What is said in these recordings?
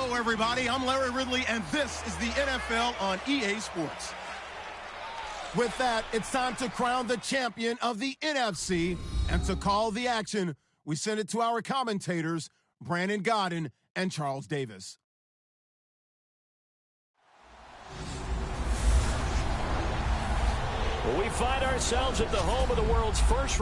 Hello, everybody. I'm Larry Ridley, and this is the NFL on EA Sports. With that, it's time to crown the champion of the NFC. And to call the action, we send it to our commentators, Brandon Godden and Charles Davis. Well, we find ourselves at the home of the world's first...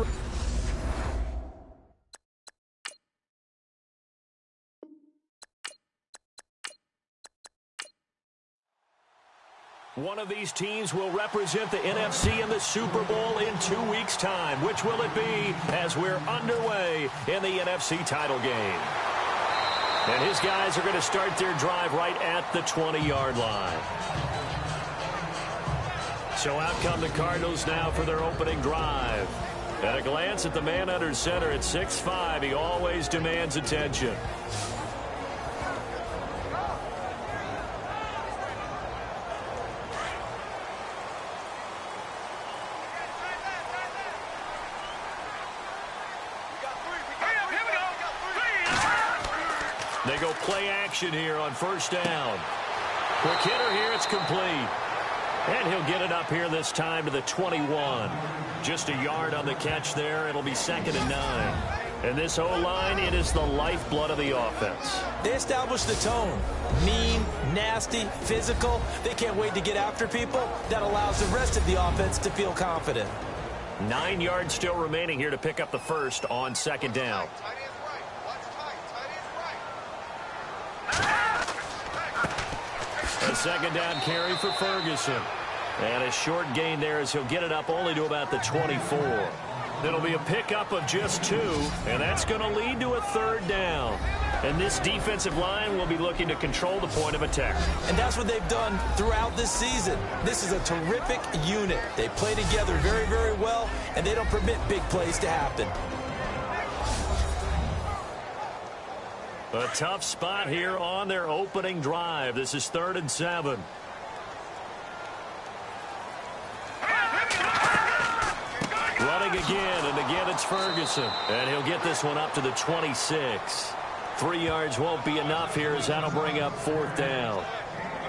One of these teams will represent the NFC in the Super Bowl in 2 weeks' time. Which will it be as we're underway in the NFC title game? And his guys are going to start their drive right at the 20-yard line. So out come the Cardinals now for their opening drive. At a glance at the man under center at 6'5", he always demands attention. They go play action here on first down. Quick hitter here, it's complete. And he'll get it up here this time to the 21. Just a yard on the catch there. It'll be 2nd and 9. And this O-line, it is the lifeblood of the offense. They established the tone. Mean, nasty, physical. They can't wait to get after people. That allows the rest of the offense to feel confident. 9 yards still remaining here to pick up the first on 2nd down. A 2nd down carry for Ferguson. And a short gain there as he'll get it up only to about the 24. It'll be a pickup of just 2, and that's going to lead to a 3rd down. And this defensive line will be looking to control the point of attack. And that's what they've done throughout this season. This is a terrific unit. They play together very, very well, and they don't permit big plays to happen. A tough spot here on their opening drive. This is 3rd and 7. Running again, and again it's Ferguson. And he'll get this one up to the 26. 3 yards won't be enough here as that'll bring up 4th down.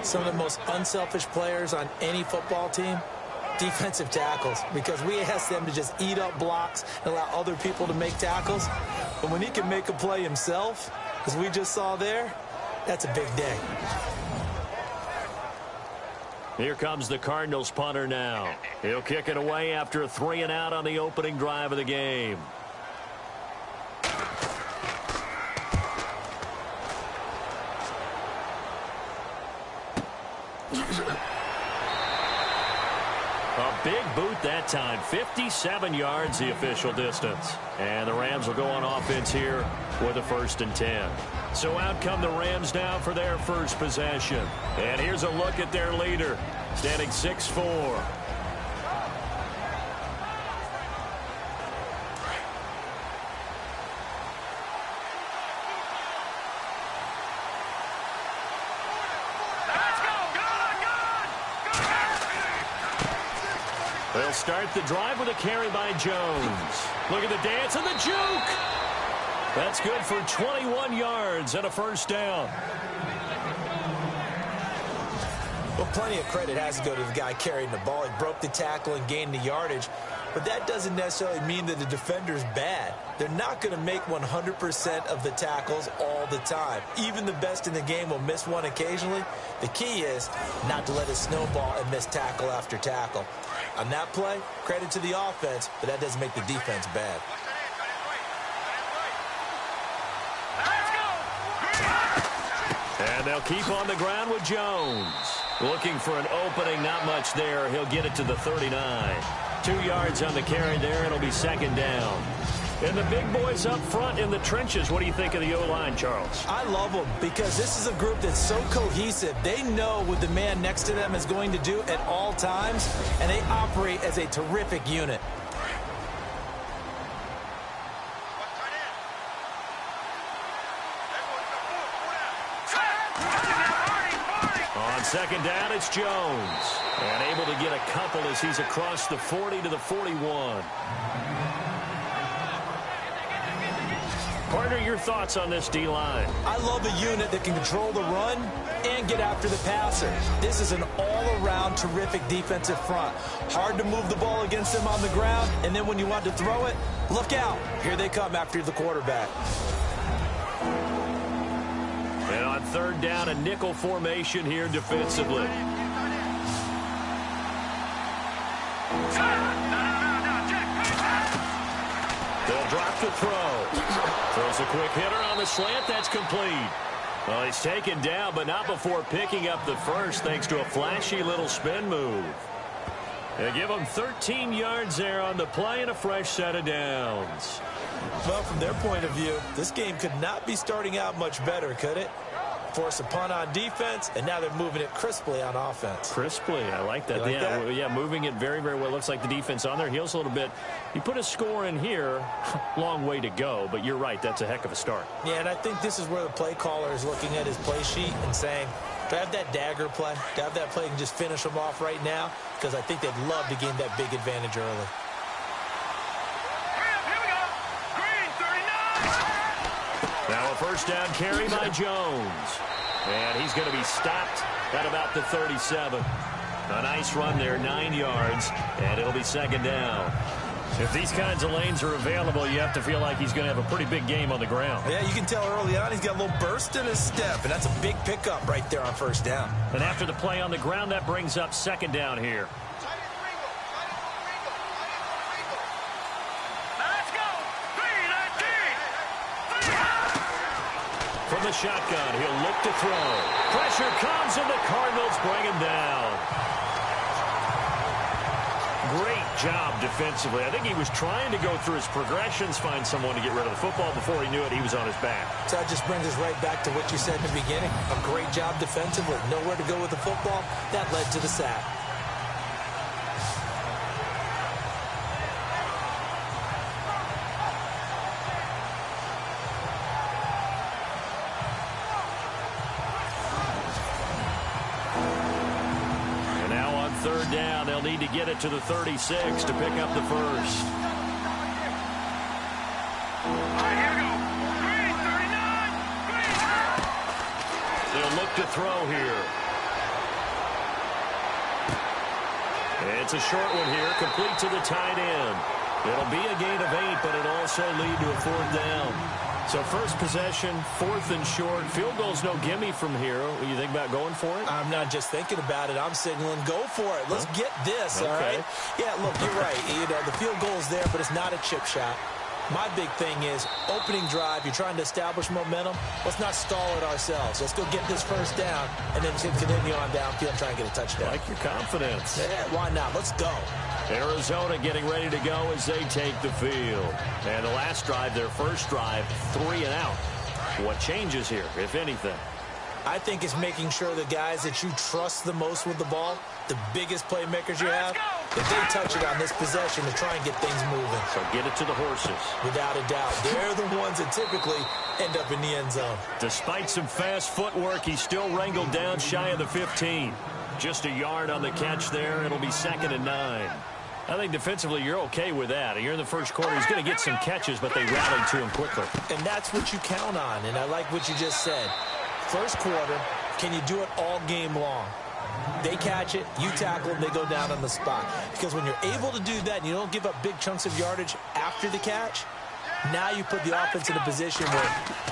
Some of the most unselfish players on any football team, defensive tackles, because we ask them to just eat up blocks and allow other people to make tackles. But when he can make a play himself, as we just saw there, that's a big day. Here comes the Cardinals punter now. He'll kick it away after a 3 and out on the opening drive of the game. A big boot that time. 57 yards the official distance. And the Rams will go on offense here with a 1st and 10. So out come the Rams now for their first possession. And here's a look at their leader, standing 6'4". They'll start the drive with a carry by Jones. Look at the dance and the juke. That's good for 21 yards and a 1st down. Well, plenty of credit has to go to the guy carrying the ball. He broke the tackle and gained the yardage. But that doesn't necessarily mean that the defender's bad. They're not going to make 100% of the tackles all the time. Even the best in the game will miss one occasionally. The key is not to let it snowball and miss tackle after tackle. On that play, credit to the offense, but that doesn't make the defense bad. And they'll keep on the ground with Jones. Looking for an opening, not much there. He'll get it to the 39. 2 yards on the carry there. It'll be 2nd down. And the big boys up front in the trenches. What do you think of the O-line, Charles? I love them because this is a group that's so cohesive. They know what the man next to them is going to do at all times, and they operate as a terrific unit. On 2nd down, it's Jones. And able to get a couple as he's across the 40 to the 41. Partner, your thoughts on this D-line? I love a unit that can control the run and get after the passer. This is an all-around terrific defensive front. Hard to move the ball against them on the ground, and then when you want to throw it, look out. Here they come after the quarterback. And on third down, a nickel formation here defensively. They'll drop the throw. Throws a quick hitter on the slant. That's complete. Well, he's taken down, but not before picking up the first thanks to a flashy little spin move. They give him 13 yards there on the play and a fresh set of downs. Well, from their point of view, this game could not be starting out much better, could it? Force a punt on defense, and now they're moving it crisply on offense. Crisply, I like that. Like that? Yeah, moving it very, very well. Looks like the defense on their heels a little bit. You put a score in here, long way to go, but you're right, that's a heck of a start. Yeah, and I think this is where the play caller is looking at his play sheet and saying, do I have that dagger play? Do I have that play and just finish them off right now? Because I think they'd love to gain that big advantage early. Now a first down carry by Jones. And he's going to be stopped at about the 37. A nice run there, 9 yards, and it'll be second down. If these kinds of lanes are available, you have to feel like he's going to have a pretty big game on the ground. Yeah, you can tell early on he's got a little burst in his step, and that's a big pickup right there on first down. And after the play on the ground, that brings up second down here. From the shotgun, he'll look to throw. Pressure comes, and the Cardinals bring him down. Great job defensively. I think he was trying to go through his progressions, find someone to get rid of the football. Before he knew it, he was on his back. So that just brings us right back to what you said in the beginning. A great job defensively. Nowhere to go with the football. That led to the sack. Third down, they'll need to get it to the 36 to pick up the first. They'll look to throw here. It's a short one here, complete to the tight end. It'll be a gain of 8, but it'll also lead to a fourth down. So first possession, fourth and short. Field goal's no gimme from here. What, you think about going for it? I'm not just thinking about it. I'm signaling go for it. Let's get this, all right? Yeah, look, you're right. You know, the field goal's there, but it's not a chip shot. My big thing is opening drive. You're trying to establish momentum. Let's not stall it ourselves. Let's go get this first down and then continue on downfield and try and get a touchdown. Like your confidence. Yeah, why not? Let's go. Arizona getting ready to go as they take the field. And the last drive, their first drive, 3 and out. What changes here, if anything? I think it's making sure the guys that you trust the most with the ball, the biggest playmakers you have, if they touch it on this possession to try and get things moving. So get it to the horses. Without a doubt. They're the ones that typically end up in the end zone. Despite some fast footwork, he's still wrangled down shy of the 15. Just a yard on the catch there. It'll be 2nd and 9. I think defensively you're okay with that. You're in the first quarter. He's going to get some catches, but they rallied to him quickly. And that's what you count on, and I like what you just said. First quarter, can you do it all game long? They catch it, you tackle them, they go down on the spot. Because when you're able to do that and you don't give up big chunks of yardage after the catch, now you put the offense in a position where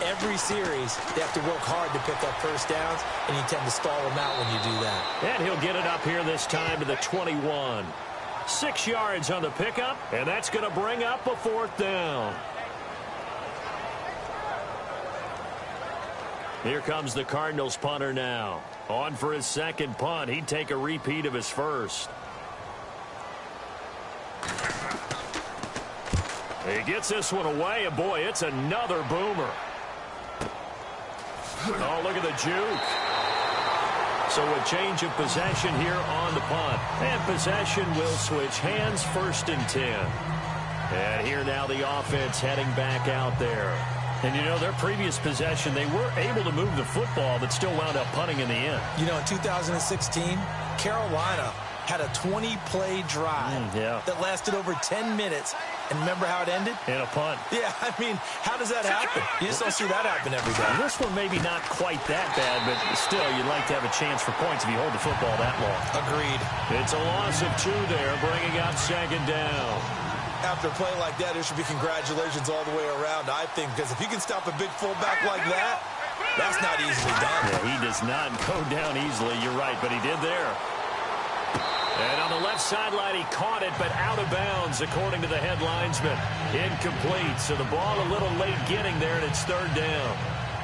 every series they have to work hard to pick up first downs, and you tend to stall them out when you do that. And he'll get it up here this time to the 21. 6 yards on the pickup, and that's going to bring up a fourth down. Here comes the Cardinals punter now. On for his second punt. He'd take a repeat of his first. He gets this one away, and boy, it's another boomer. Oh, look at the juke. So a change of possession here on the punt. And possession will switch hands, 1st and 10. And here now the offense heading back out there. And, you know, their previous possession, they were able to move the football, but still wound up punting in the end. You know, in 2016, Carolina had a 20-play drive that lasted over 10 minutes, And remember how it ended? In a punt. Yeah, I mean, how does that happen? You just don't see that happen every day. This one maybe not quite that bad, but still, you'd like to have a chance for points if you hold the football that long. Agreed. It's a loss of 2 there, bringing up 2nd down. After a play like that, there should be congratulations all the way around, I think, because if you can stop a big fullback like that, that's not easily done. Yeah, he does not go down easily, you're right, but he did there. And on the left sideline, he caught it, but out of bounds, according to the head linesman. Incomplete, so the ball a little late getting there, and it's 3rd down.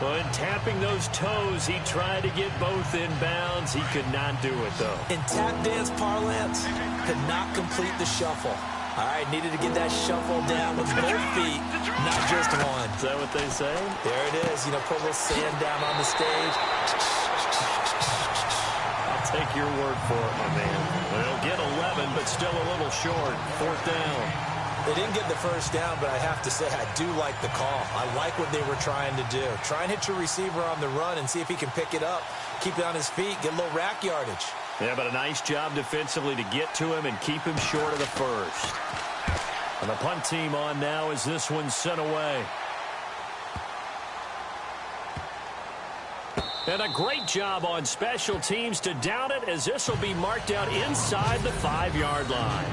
Well, in tapping those toes, he tried to get both in bounds. He could not do it, though. In tap dance parlance, could not complete the shuffle. All right, needed to get that shuffle down with both feet, not just one. Is that what they say? There it is. You know, put a little sand down on the stage. Take your word for it, my man. They'll get 11, but still a little short. 4th down. They didn't get the first down, but I have to say I do like the call. I like what they were trying to do. Try and hit your receiver on the run and see if he can pick it up, keep it on his feet, get a little rack yardage. Yeah, but a nice job defensively to get to him and keep him short of the first. And the punt team on now as this one's sent away. And a great job on special teams to down it, as this will be marked out inside the 5-yard line.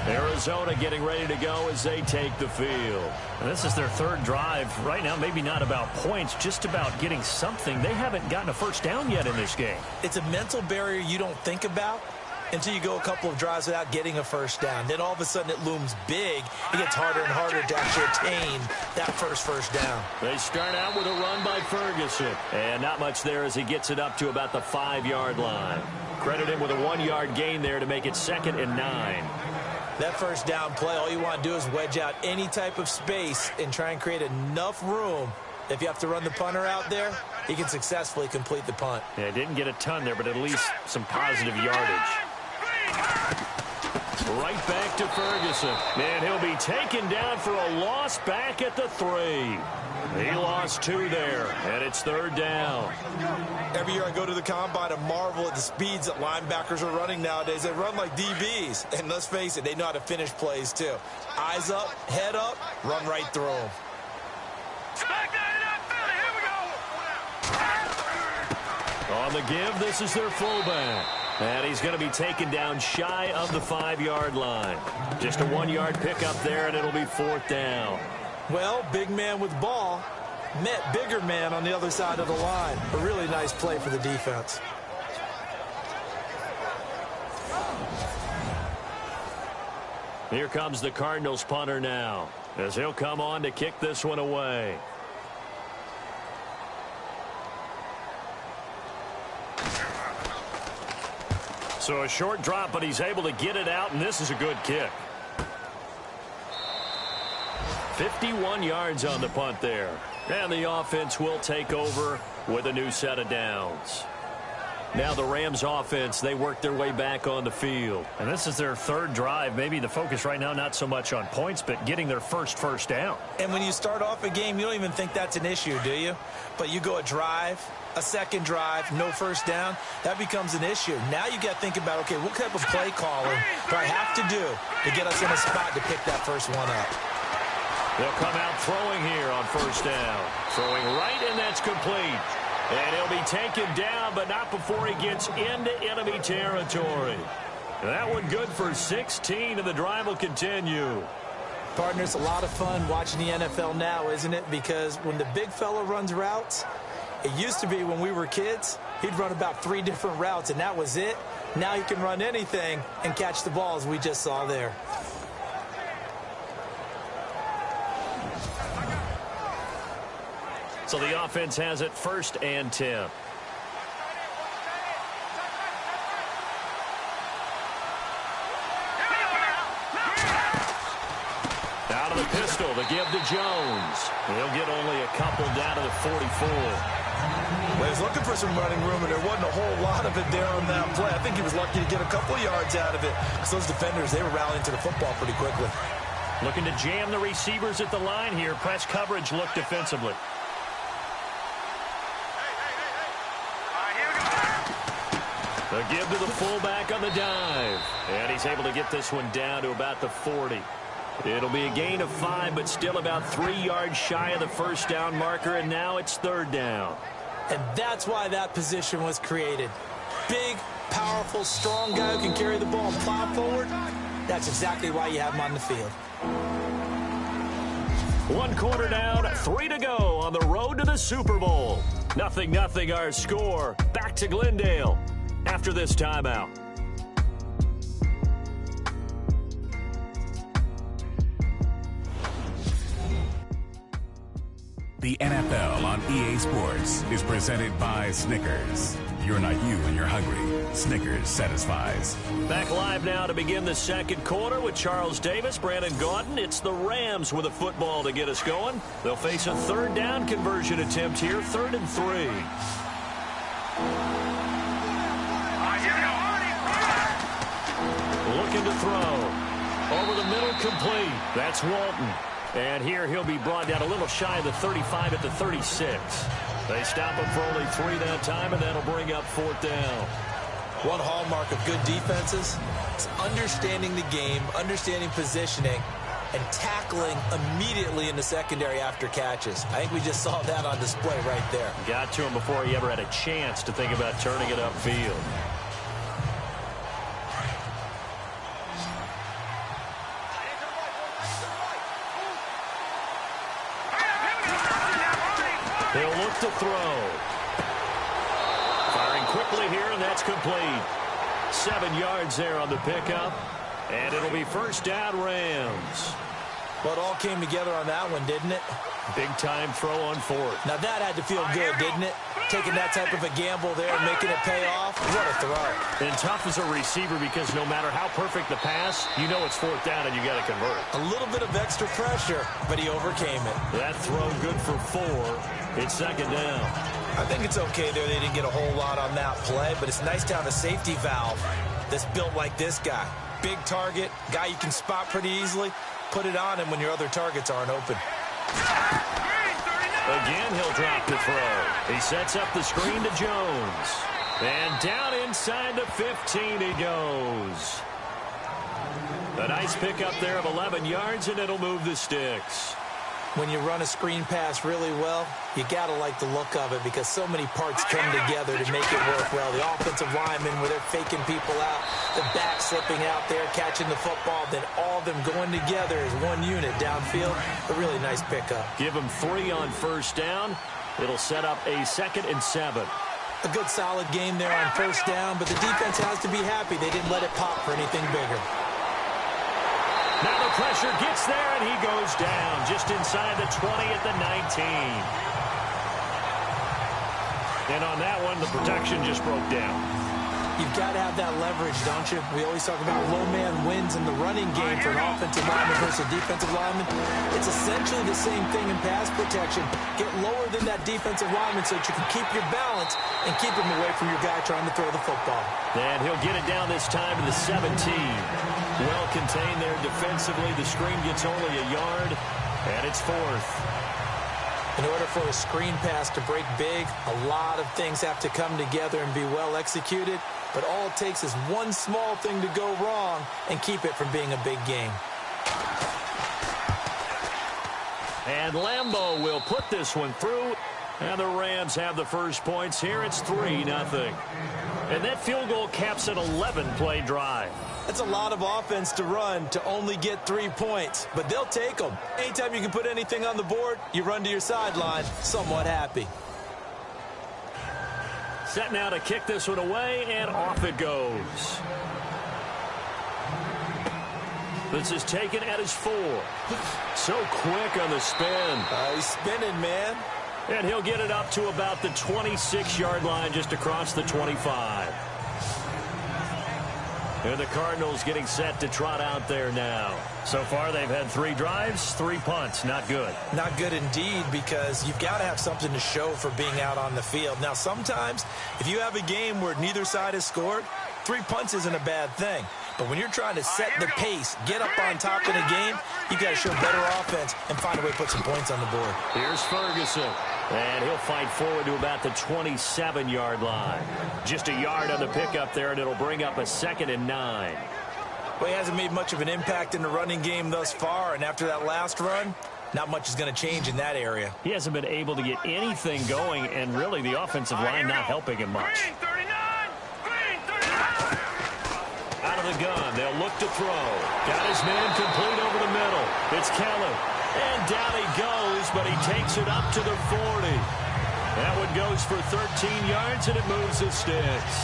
Arizona getting ready to go as they take the field. And this is their 3rd drive. Right now, maybe not about points, just about getting something. They haven't gotten a first down yet in this game. It's a mental barrier you don't think about until you go a couple of drives without getting a first down. Then all of a sudden it looms big. It gets harder and harder to actually attain that first down. They start out with a run by Ferguson. And not much there as he gets it up to about the 5-yard line. Credit him with a 1-yard gain there to make it 2nd and 9. That first down play, all you want to do is wedge out any type of space and try and create enough room. If you have to run the punter out there, he can successfully complete the punt. Yeah, didn't get a ton there, but at least some positive yardage. Right back to Ferguson. And he'll be taken down for a loss back at the 3. He lost 2 there, and it's 3rd down. Every year I go to the combine and marvel at the speeds that linebackers are running nowadays. They run like DBs. And let's face it, they know how to finish plays too. Eyes up, head up, run right through them. On the give, this is their fullback. And he's going to be taken down shy of the 5-yard line. Just a 1-yard pickup there, and it'll be 4th down. Well, big man with ball met bigger man on the other side of the line. A really nice play for the defense. Here comes the Cardinals punter now, as he'll come on to kick this one away. So a short drop, but he's able to get it out, and this is a good kick. 51 yards on the punt there. And the offense will take over with a new set of downs. Now the Rams offense, they work their way back on the field. And this is their 3rd drive. Maybe the focus right now not so much on points, but getting their first down. And when you start off a game, you don't even think that's an issue, do you? But you go a drive, a 2nd drive, no first down, that becomes an issue. Now you got to think about, okay, what type of play calling do I have to do to get us in a spot to pick that first one up? They'll come out throwing here on 1st down. Throwing right, and that's complete. And he'll be taken down, but not before he gets into enemy territory. That one good for 16, and the drive will continue. Partner, it's a lot of fun watching the NFL now, isn't it? Because when the big fella runs routes, it used to be when we were kids, he'd run about 3 different routes, and that was it. Now he can run anything and catch the ball, as we just saw there. So the offense has it 1st and 10. Out of the pistol to give to Jones. He'll get only a couple down to the 44. Well, he was looking for some running room, and there wasn't a whole lot of it there on that play. I think he was lucky to get a couple yards out of it, because those defenders, they were rallying to the football pretty quickly. Looking to jam the receivers at the line here. Press coverage look defensively. A give to the fullback on the dive. And he's able to get this one down to about the 40. It'll be a gain of 5, but still about 3 yards shy of the first down marker, and now it's third down. And that's why that position was created. Big, powerful, strong guy who can carry the ball and plow forward. That's exactly why you have him on the field. 1 quarter down, 3 to go on the road to the Super Bowl. 0-0 our score. Back to Glendale after this timeout. The NFL on EA Sports is presented by Snickers. You're not you when you're hungry. Snickers satisfies. Back live now to begin the second quarter with Charles Davis, Brandon Gaudin. It's the Rams with a football to get us going. They'll face a third down conversion attempt here, 3rd and 3. Looking to throw. Over the middle, complete. That's Walton. And here he'll be brought down a little shy of the 35 at the 36. They stop him for only 3 that time, and that'll bring up 4th down. One hallmark of good defenses is understanding the game, understanding positioning, and tackling immediately in the secondary after catches. I think we just saw that on display right there. Got to him before he ever had a chance to think about turning it upfield. He'll look to throw. Firing quickly here, and that's complete. 7 yards there on the pickup. And it'll be first down, Rams. Well, it all came together on that one, didn't it? Big-time throw on 4th. Now that had to feel good, didn't it? Taking that type of a gamble there and making it pay off. What a throw. And tough as a receiver because no matter how perfect the pass, you know it's 4th down and you got to convert. A little bit of extra pressure, but he overcame it. That throw good for 4. It's 2nd down. I think it's okay there. They didn't get a whole lot on that play, but it's nice to have a safety valve that's built like this guy. Big target, guy you can spot pretty easily. Put it on him when your other targets aren't open. Again, he'll drop the throw. He sets up the screen to Jones. And down inside the 15 he goes. A nice pickup there of 11 yards, and it'll move the sticks. When you run a screen pass really well, you got to like the look of it because so many parts come together to make it work well. The offensive linemen where they're faking people out, the back slipping out there, catching the football, then all of them going together as one unit downfield. A really nice pickup. Give them 3 on first down. It'll set up a 2nd and 7. A good solid game there on first down, but the defense has to be happy they didn't let it pop for anything bigger. Now the pressure gets there, and he goes down just inside the 20 at the 19. And on that one, the protection just broke down. You've got to have that leverage, don't you? We always talk about low man wins in the running game for an offensive lineman versus a defensive lineman. It's essentially the same thing in pass protection. Get lower than that defensive lineman so that you can keep your balance and keep him away from your guy trying to throw the football. And he'll get it down this time to the 17. Well contained there defensively. The screen gets only a yard, and it's 4th. In order for a screen pass to break big, a lot of things have to come together and be well executed. But all it takes is one small thing to go wrong and keep it from being a big game. And Lambeau will put this one through. And the Rams have the first points here. It's 3-0. And that field goal caps an 11-play drive. That's a lot of offense to run to only get 3 points, but they'll take them. Anytime you can put anything on the board, you run to your sideline somewhat happy. Set now to kick this one away, and off it goes. This is taken at his 4. So quick on the spin. He's spinning, man. And he'll get it up to about the 26-yard line, just across the 25. And the Cardinals getting set to trot out there now. So far, they've had 3 drives, 3 punts. Not good. Not good indeed, because you've got to have something to show for being out on the field. Now, sometimes, if you have a game where neither side has scored, 3 punts isn't a bad thing. But when you're trying to set the pace, get up on top in a game, you've got to show better offense and find a way to put some points on the board. Here's Ferguson. And he'll fight forward to about the 27-yard line. Just a yard on the pickup there, and it'll bring up a 2nd and 9. Well, he hasn't made much of an impact in the running game thus far, and after that last run, not much is going to change in that area. He hasn't been able to get anything going, and really the offensive line not helping him much. Out of the gun, they'll look to throw. Got his man complete over the middle. It's Keller. And down he goes, but he takes it up to the 40. That one goes for 13 yards, and it moves the sticks.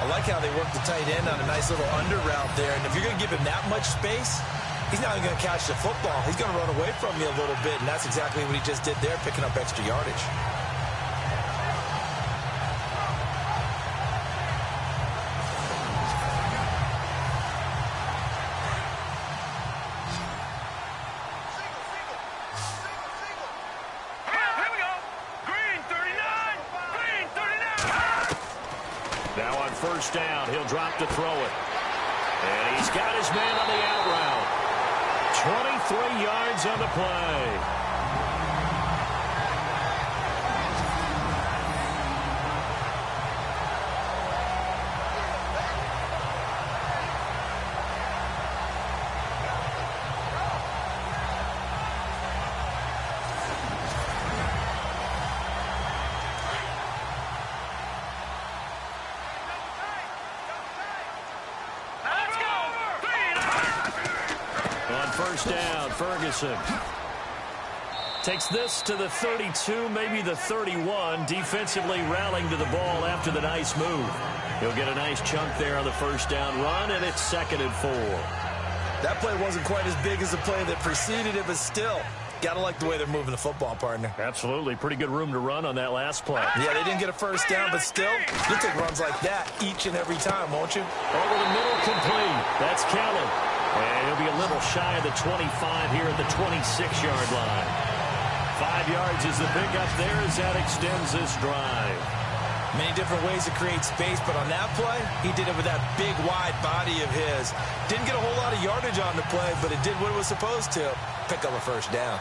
I like how they work the tight end on a nice little under route there. And if you're going to give him that much space, he's not even going to catch the football. He's going to run away from you a little bit, and that's exactly what he just did there, picking up extra yardage. First down, he'll drop to throw it. And he's got his man on the out route. 23 yards on the play. First down, Ferguson takes this to the 32, maybe the 31, defensively rallying to the ball after the nice move. He'll get a nice chunk there on the first down run, and it's 2nd and 4. That play wasn't quite as big as the play that preceded it, but still, got to like the way they're moving the football, partner. Absolutely. Pretty good room to run on that last play. Yeah, they didn't get a first down, but still, you'll take runs like that each and every time, won't you? Over the middle, complete. That's Keller. And he'll be a little shy of the 25 here at the 26-yard line. 5 yards is the pickup there as that extends this drive. Many different ways to create space, but on that play, he did it with that big, wide body of his. Didn't get a whole lot of yardage on the play, but it did what it was supposed to. Pick up a first down.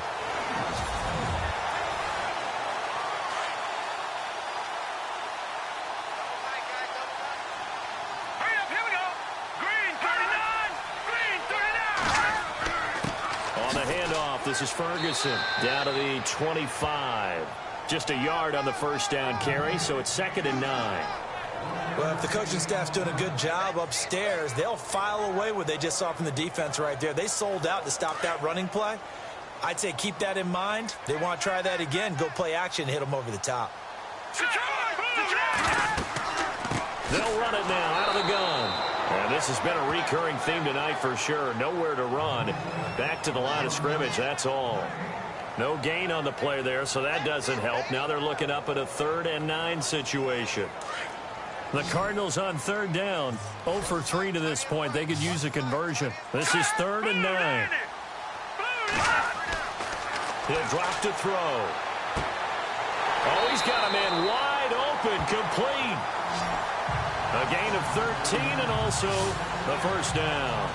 This is Ferguson down to the 25. Just a yard on the first down carry, so it's 2nd and 9. Well, if the coaching staff's doing a good job upstairs, they'll file away what they just saw from the defense right there. They sold out to stop that running play. I'd say keep that in mind. They want to try that again. Go play action, hit them over the top. They'll run it now out of the gun. And this has been a recurring theme tonight for sure. Nowhere to run. Back to the line of scrimmage, that's all. No gain on the play there, so that doesn't help. Now they're looking up at a 3rd and 9 situation. The Cardinals on 3rd down. 0 for 3 to this point. They could use a conversion. This is 3rd and 9. He'll drop to throw. Oh, he's got a man wide open, complete. A gain of 13 and also the first down.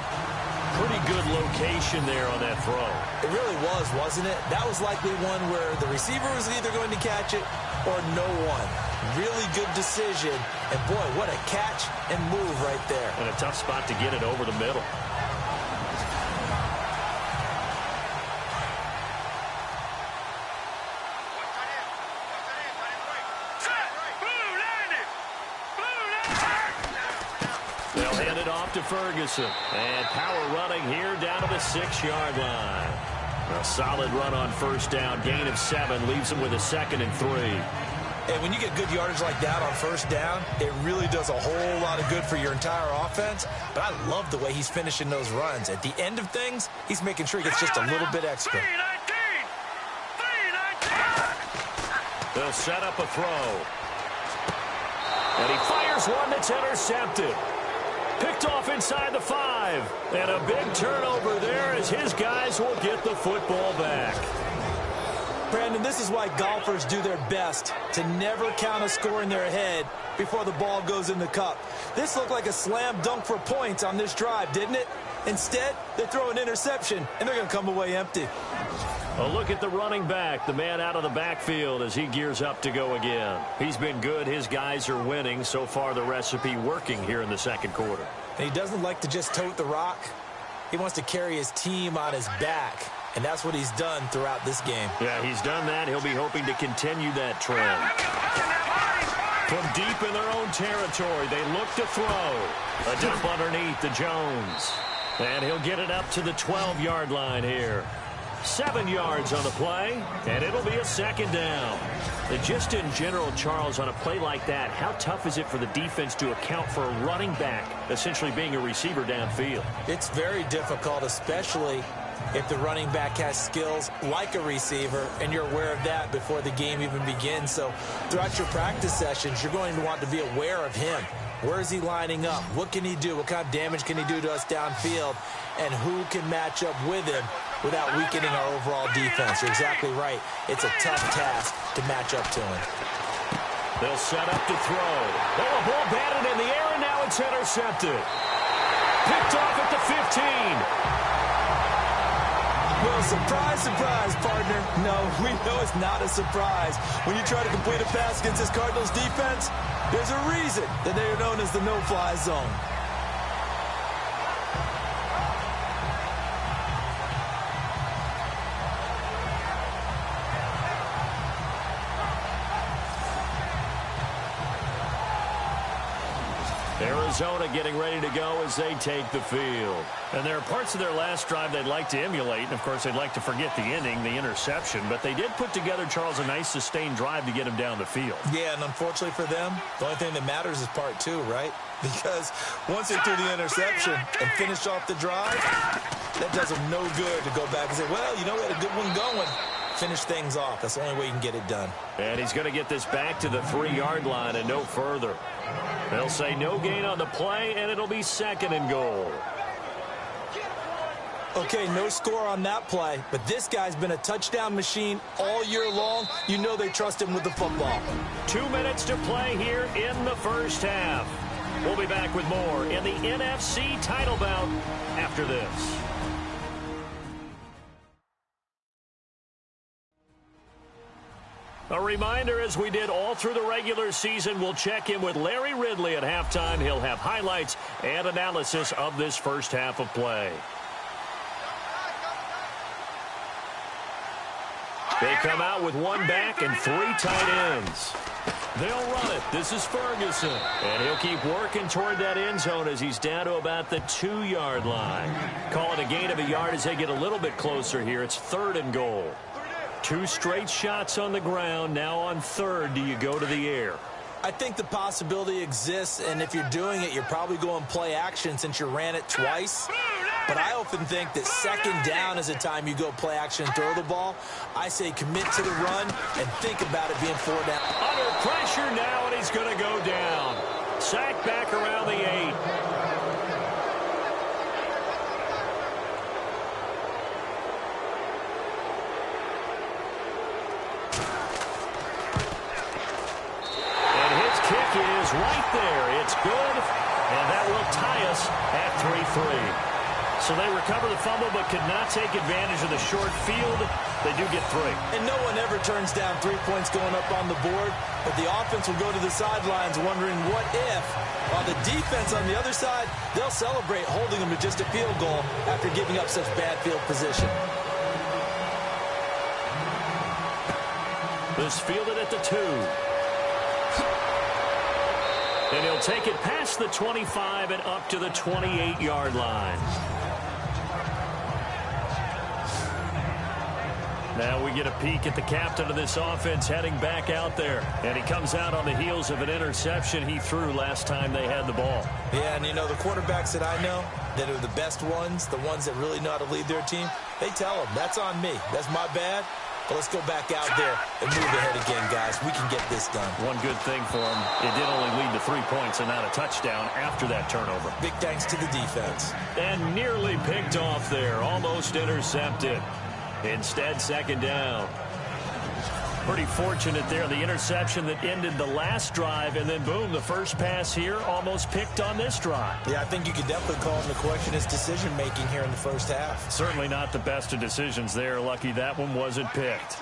Pretty good location there on that throw. It really was, wasn't it? That was likely one where the receiver was either going to catch it or no one. Really good decision. And, boy, what a catch and move right there. And a tough spot to get it over the middle. To Ferguson, and power running here down to the 6-yard line. A solid run on first down, gain of 7, leaves him with a 2nd and 3. And when you get good yardage like that on first down, it really does a whole lot of good for your entire offense. But I love the way he's finishing those runs. At the end of things, he's making sure he gets just a little bit extra. They'll set up a throw. And he fires one that's intercepted. Picked off inside the 5. And a big turnover there as his guys will get the football back. Brandon, this is why golfers do their best to never count a score in their head before the ball goes in the cup. This looked like a slam dunk for points on this drive, didn't it? Instead, they throw an interception, and they're going to come away empty. A look at the running back, the man out of the backfield as he gears up to go again. He's been good. His guys are winning. So far, the recipe working here in the second quarter. And he doesn't like to just tote the rock. He wants to carry his team on his back, and that's what he's done throughout this game. Yeah, he's done that. He'll be hoping to continue that trend. From deep in their own territory, they look to throw. A dump underneath to Jones. And he'll get it up to the 12-yard line here. 7 yards on the play, and it'll be a second down. And just in general, Charles, on a play like that, how tough is it for the defense to account for a running back essentially being a receiver downfield? It's very difficult, especially if the running back has skills like a receiver, and you're aware of that before the game even begins. So throughout your practice sessions, you're going to want to be aware of him. Where is he lining up? What can he do? What kind of damage can he do to us downfield? And who can match up with him without weakening our overall defense? You're exactly right. It's a tough task to match up to him. They'll set up to throw. Oh, a ball batted in the air, and now it's intercepted. Picked off at the 15. Well, surprise, surprise, partner. No, we know it's not a surprise. When you try to complete a pass against this Cardinals defense, there's a reason that they are known as the no-fly zone. Arizona getting ready to go as they take the field. And there are parts of their last drive they'd like to emulate. And, of course, they'd like to forget the inning, the interception. But they did put together, Charles, a nice sustained drive to get him down the field. Yeah, and unfortunately for them, the only thing that matters is part two, right? Because once they threw the interception and finished off the drive, that does them no good to go back and say, well, you know, we had a good one going. Finish things off. That's the only way you can get it done. And he's going to get this back to the 3-yard line and no further. They'll say no gain on the play, and it'll be second and goal. Okay, no score on that play, but this guy's been a touchdown machine all year long. You know they trust him with the football. 2 minutes to play here in the first half. We'll be back with more in the NFC title bout after this. A reminder, as we did all through the regular season, we'll check in with Larry Ridley at halftime. He'll have highlights and analysis of this first half of play. They come out with one back and 3 tight ends. They'll run it. This is Ferguson. And he'll keep working toward that end zone as he's down to about the 2-yard line. Call it a gain of a yard as they get a little bit closer here. It's 3rd and goal. 2 straight shots on the ground. Now on 3rd, do you go to the air? I think the possibility exists, and if you're doing it, you're probably going play action since you ran it twice. But I often think that 2nd down is a time you go play action and throw the ball. I say commit to the run and think about it being 4 down. Under pressure now, and he's going to go down. Sacked back around the 8. Is right there. It's good, and that will tie us at 3-3. So they recover the fumble but could not take advantage of the short field. They do get 3. And no one ever turns down 3 points going up on the board, but the offense will go to the sidelines wondering what if. While the defense on the other side, they'll celebrate holding them to just a field goal after giving up such bad field position. This fielded at the 2. And he'll take it past the 25 and up to the 28-yard line. Now we get a peek at the captain of this offense heading back out there. And he comes out on the heels of an interception he threw last time they had the ball. Yeah, and you know, the quarterbacks that I know that are the best ones, the ones that really know how to lead their team, they tell them, that's on me. That's my bad. But let's go back out there and move ahead again, guys. We can get this done. One good thing for him, it did only lead to 3 points and not a touchdown after that turnover. Big thanks to the defense. And nearly picked off there, almost intercepted. Instead, 2nd down. Pretty fortunate there. The interception that ended the last drive, and then boom, the first pass here almost picked on this drive. Yeah, I think you could definitely call him to question his decision-making here in the first half. Certainly not the best of decisions there. Lucky that one wasn't picked.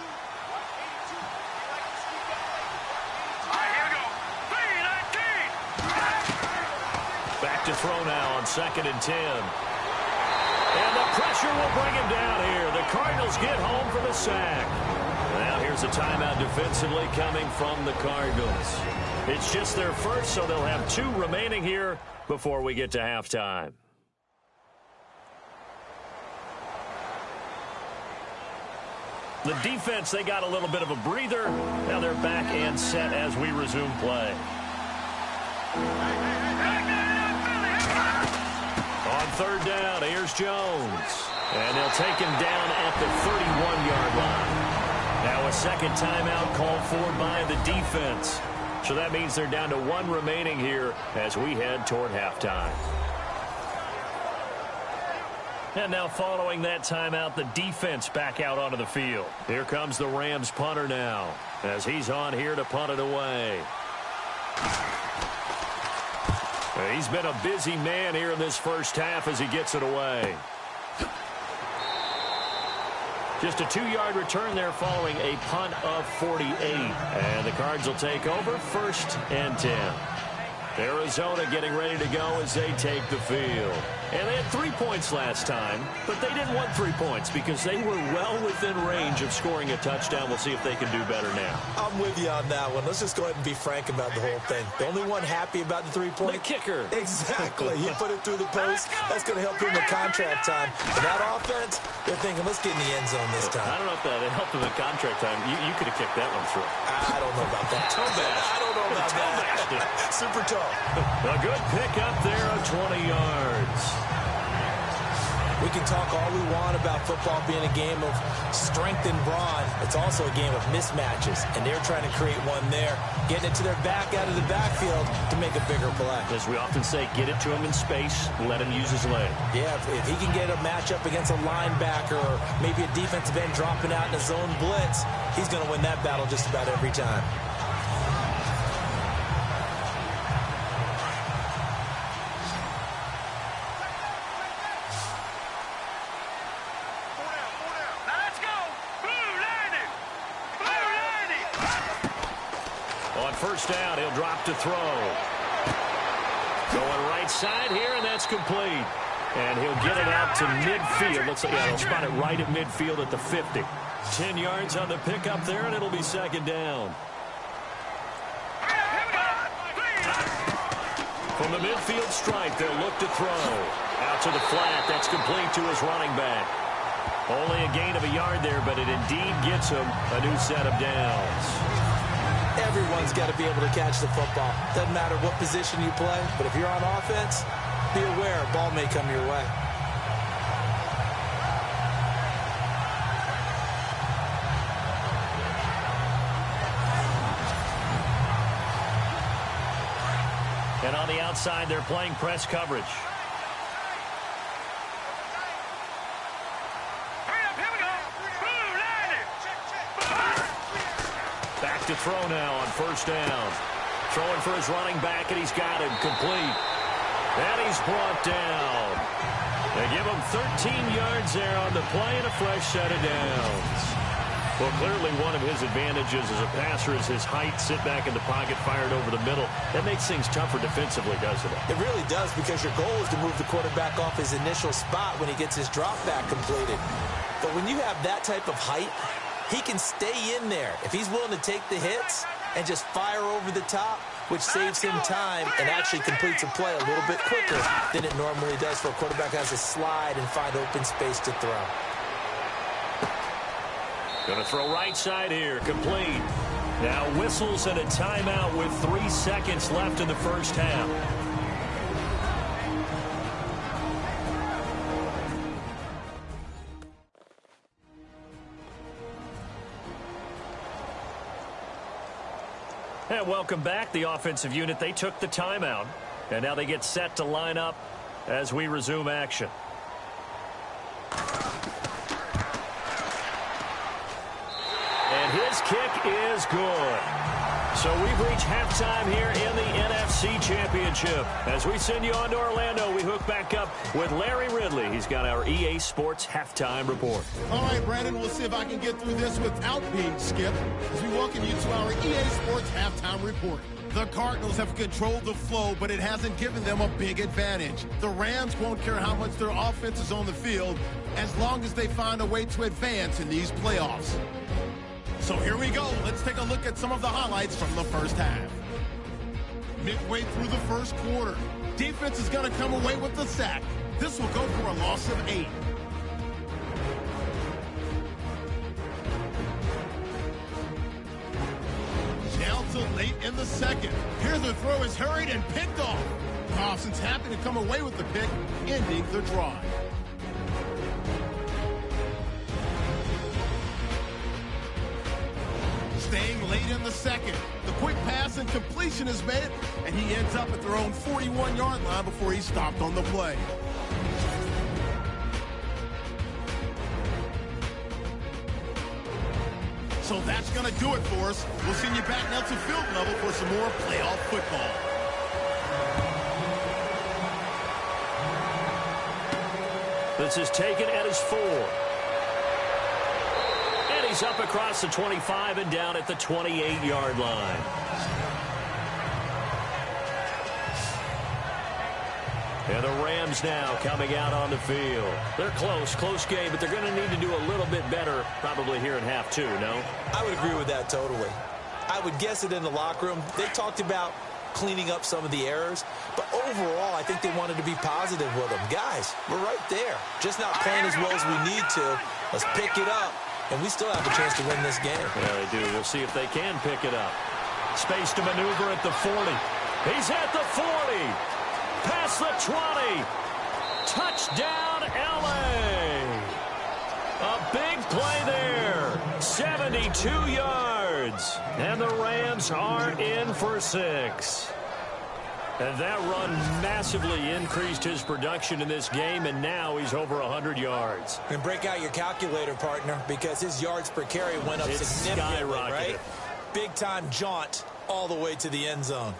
Back to throw now on 2nd and 10. And the pressure will bring him down here. The Cardinals get home for the sack. Now here's a timeout defensively coming from the Cardinals. It's just their first, so they'll have 2 remaining here before we get to halftime. The defense, they got a little bit of a breather. Now they're back and set as we resume play. On 3rd down, here's Jones. And they'll take him down at the 31-yard line. Now a second timeout called for by the defense. So that means they're down to 1 remaining here as we head toward halftime. And now following that timeout, the defense back out onto the field. Here comes the Rams punter now as he's on here to punt it away. He's been a busy man here in this first half as he gets it away. Just a 2-yard return there following a punt of 48. And the Cards will take over 1st and 10. Arizona getting ready to go as they take the field. And they had 3 points last time, but they didn't want 3 points because they were well within range of scoring a touchdown. We'll see if they can do better now. I'm with you on that one. Let's just go ahead and be frank about the whole thing. The only one happy about the 3-point. The kicker. Exactly. He put it through the post. That's going to help him in contract time. But that offense, they're thinking, let's get in the end zone this time. I don't know if that helped him in contract time. You could have kicked that one through. I don't know about that. Toe bash. I don't know about that. Super toe. A good pick up there of 20 yards. We can talk all we want about football being a game of strength and brawn. It's also a game of mismatches, and they're trying to create one there, getting it to their back out of the backfield to make a bigger play. As we often say, get it to him in space, let him use his leg. Yeah, if he can get a matchup against a linebacker or maybe a defensive end dropping out in a zone blitz, he's going to win that battle just about every time. First down, he'll drop to throw. Going right side here, and that's complete. And he'll get it out to midfield. Looks like he'll spot it right at midfield at the 50. 10 yards on the pickup there, and it'll be 2nd down. From the midfield stripe, they'll look to throw. Out to the flat, that's complete to his running back. Only a gain of a yard there, but it indeed gets him a new set of downs. Everyone's got to be able to catch the football. Doesn't matter what position you play, but if you're on offense, be aware a ball may come your way. And on the outside, they're playing press coverage. To throw now on 1st down. Throwing for his running back, and he's got him complete. And he's brought down. They give him 13 yards there on the play and a fresh set of downs. Well, clearly one of his advantages as a passer is his height. Sit back in the pocket, fired over the middle. That makes things tougher defensively, doesn't it? It really does, because your goal is to move the quarterback off his initial spot when he gets his drop back completed. But when you have that type of height, he can stay in there if he's willing to take the hits and just fire over the top, which saves him time and actually completes a play a little bit quicker than it normally does for a quarterback who has to slide and find open space to throw. Going to throw right side here, complete. Now whistles and a timeout with 3 seconds left in the first half. And welcome back. The offensive unit, they took the timeout, and now they get set to line up as we resume action. And his His kick is good. So we've reached halftime here in the NFC Championship. As we send you on to Orlando, we hook back up with Larry Ridley. He's got our EA Sports halftime report. All right, Brandon, we'll see if I can get through this without being skipped as we welcome you to our EA Sports halftime report. The Cardinals have controlled the flow, but it hasn't given them a big advantage. The Rams won't care how much their offense is on the field as long as they find a way to advance in these playoffs. So here we go. Let's take a look at some of the highlights from the first half. Midway through the first quarter, defense is going to come away with the sack. This will go for a loss of 8. Down till late in the second. Here the throw is hurried and picked off. Dobson's happy to come away with the pick, ending the drive. Staying late in the second. The quick pass and completion is made, and he ends up at their own 41-yard line before he's stopped on the play. So that's going to do it for us. We'll send you back now to field level for some more playoff football. This is taken at his 4. He's up across the 25 and down at the 28-yard line. And the Rams now coming out on the field. They're close game, but they're going to need to do a little bit better probably here in half 2, no? I would agree with that totally. I would guess it in the locker room. They talked about cleaning up some of the errors, but overall, I think they wanted to be positive with them. Guys, we're right there. Just not playing as well as we need to. Let's pick it up. And we still have a chance to win this game. Yeah, they do. We'll see if they can pick it up. Space to maneuver at the 40. He's at the 40. Past the 20. Touchdown, L.A. A big play there. 72 yards. And the Rams are in for 6. And that run massively increased his production in this game, and now he's over 100 yards. And break out your calculator, partner, because his yards per carry went up significantly, right? Big-time jaunt all the way to the end zone.